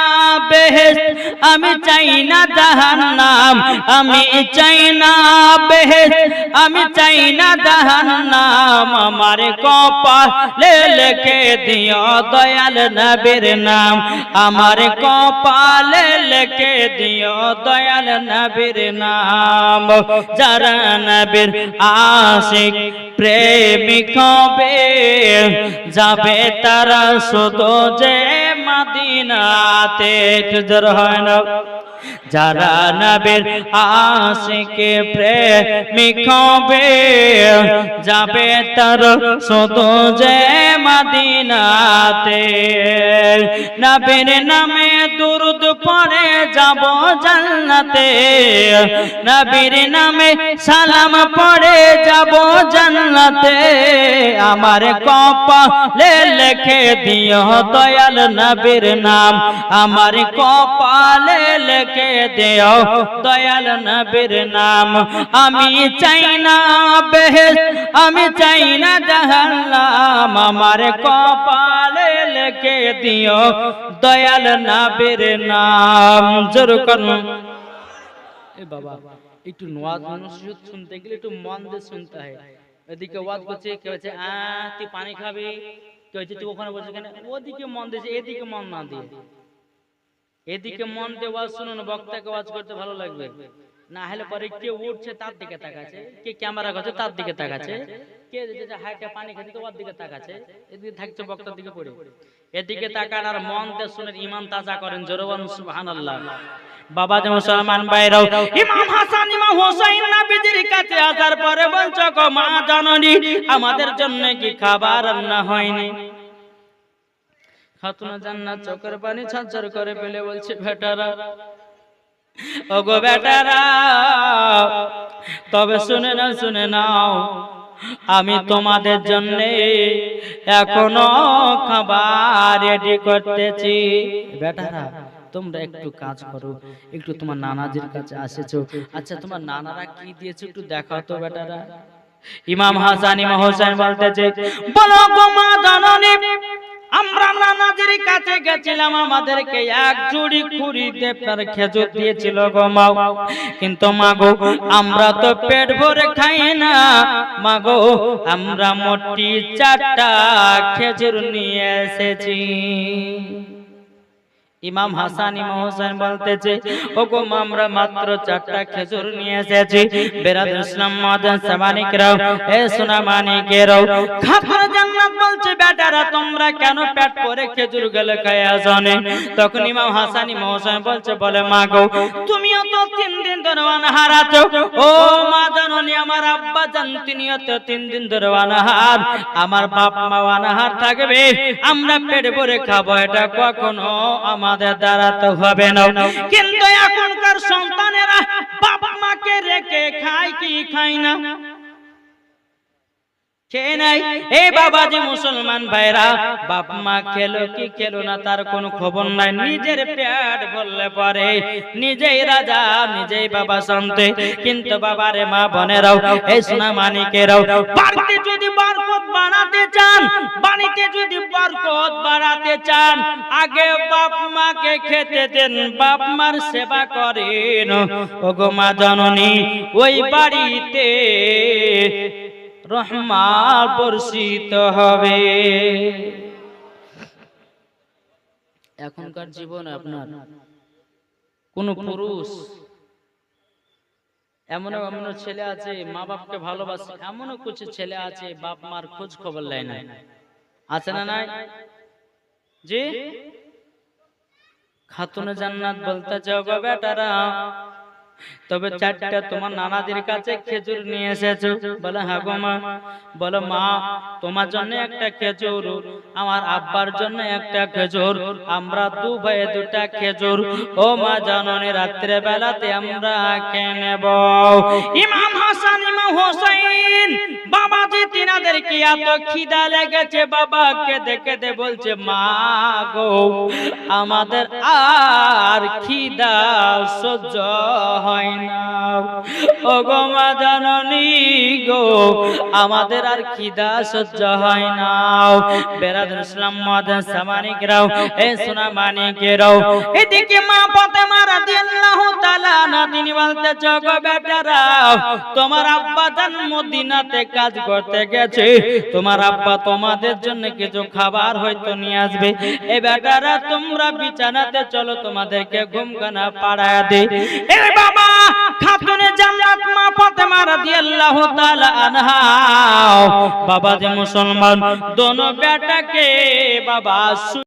বেহেশত, আমি চাই না জাহান্নাম, আমি চাই না বেহেশত, আমি চাই না জাহান্নাম, জাহান্নাম আমার কপালে লিখে দিও দয়াল নবীর নাম আমার কপালে লিখে দিও দয়াল নবীর নাম যারা নবীর আশিক প্রেমিক হবে যাবে তারা শুধু যে মদিনাতে জোর হয় না যারা নবীর আশিকে প্রেমিক হবে যাবে তার শুধু যে মদিনাতে নবীর নামে দুরূদ পড়ে যাব জান্নাতে নবীর নামে সালাম পড়ে যাব জান্নাতে আমার কপালে লিখে দিও দয়াল নবীর নাম আমার কপালে লিখে দিও দয়াল নবীর নাম আমি চাই না বেহেশত আমি চাই না জাহান্নাম আমার কপালে লিখে দিও দয়াল নবীর নাম জোর করুন এ বাবা একটু নওয়াজ নসিহত শুনতে গেলে একটু মন দিয়ে শুনতে হয় এদিকে ওয়াজ করছে কেউ বলছে তুই পানি খাবি কেউ বলছে তুই ওখানে বসে কেন ওদিকে মন দিয়েছে এদিকে মন না দিয়ে এদিকে মন দিয়ে ওয়াজ শুনুন বক্তাকে ওয়াজ করতে ভালো লাগবে না হলে পরে কে উঠছে তার দিকে তাকাচ্ছে কে ক্যামেরা করছে তার দিকে তাকাচ্ছে কে যে হাইটা পানি খাচ্ছে তো ওর দিকে তাকাচ্ছে এদিকে থাকছে বক্তার দিকে পড়ে এদিকে তাকান আর মন দিয়ে শুনে ঈমান তাজা করেন জোরে বলুন সুবহানাল্লাহ বাবা যে মুসলমান ভাইরাও ইমাম হাসান ইমাম হোসেন নবীজির কাছে আসার পরে বলছো গো মা জননী আমাদের জন্য কি খাবার রান্না হয়নি খাতুন জান্নাত চোখের পানি ঝরঝর করে ফেলে বলছে বেটারা ওগো বেটারা তবে শুনে নাও আমি তোমাদের জন্য এখনো খাবার রেডি করতেছি বেটারা তোমরা একটু কাজ করো একটু তোমার নানাজির কাছে আসেছো আচ্ছা তোমার নানারা কি দিয়েছে একটু দেখাও তো বেটারা ইমাম হাসান ইমাম হোসেন বলতেছে বলো গো মা জননী আমরা নানাজির কাছে গেছিলাম আমাদেরকে এক জুড়ি খুরি দেবতার খেজুর দিয়েছিল গো মা কিন্তু মা গো আমরা তো পেট ভরে খাই না মা গো আমরা মোটি 4টা খেজুর নিয়ে এসেছি ইমাম হাসান ইমাম হোসেন বলতেছে ওগো আমরা মাত্র 4টা খেজুর নিয়ে এসেছি বেরাদর ইসলাম মাদান সামানিকরাও এ সোনা মানিকেরাও খাতুন জান্নাত বলছে বেটারা তোমরা কেন পেট করে খেজুর গলে খায়া জানে তখন ইমাম হাসান ইমাম হোসেন বলছে বলে মা গো তুমিও তো 3 দিন ধরে অনাহার আছো ও মা জননী আমার আব্বা জান তিনিও তো 3 দিন ধরে অনাহার আমার বাপ মা অনাহার থাকবে আমরা পেট ভরে খাবো এটা কখনো আমাদের দ্বারা তো হবে না কিন্তু এখনকার সন্তানেরা বাবা মাকে রেখে খায় কি খায় না খেয়ে নাই এই বাবাজি মুসলমান ভাইরা বাপ মা খেলো কি খেলো না তার কোনো খবর নাই নিজের পেট ভরলে পরে নিজেই রাজা নিজেই বাবা শান্তি কিন্তু বাবারে মা বোনেরাও এই সোনা মানিকেরাও বাড়িতে যদি বরকত বাড়াতে চান বাড়িতে যদি বরকত বাড়াতে চান আগে বাপ মাকে খেতে দেন বাপ মার সেবা করেন ওগো মা জননী ওই বাড়িতে রহমত বর্ষিত হবে এখনকার জীবনে আপনার কোন পুরুষ এমন এমন ছেলে আছে মা বাপকে ভালোবাসে এমনও কিছু ছেলে আছে বাপ মার খোঁজ খবর নেয় না আছে না নাই জি খাতুনে জান্নাত বলতে যাও গো বেটারা তবে 4টা তোমার নানাদের কাছে খেজুর নিয়ে এসেছো বলে হ্যাঁ গো মা বলো মা তোমার জন্য একটা খেজুর আমার আব্বার জন্য একটা খেজুর আমরা 2 ভাই 2টা খেজুর ও মা জননী রাত্রে বেলাতে আমরা খেয়ে নেব ইমাম হাসান ইমাম হোসেন বাবাজি তিনাদের কি এত খিদা লেগেছে বাবাকে দেখে দে বলছে মা গো আমাদের আর খিদা সহ্য হয় না ও গো মা জননী গো, আমাদের আর খিদা সহ্য হয় না। বেরাদুল ইসলাম মাদান সামানিকরাও, এ সোনা মানিকেরাও, এদিকে মা ফাতেমা রাদিয়াল্লাহু তাআলা আনহা তিনি বলতে গো বেটারা, তোমার আব্বা জান মদিনাতে কাজ করতে গেছে, তোমার আব্বা তোমাদের জন্য কিছু খাবার হয়তো নিয়ে আসবে। এ বেটারা তোমরা বিছানাতে চলো, তোমাদেরকে ঘুমখানা পাড়ায় দে। এ বাবা খাতুনে জান্নাত মা ফাতেমা রাদিয়াল্লাহু তাআলা আনহা, বাবা যে মুসলমান, দোনো বেটাকে বাবা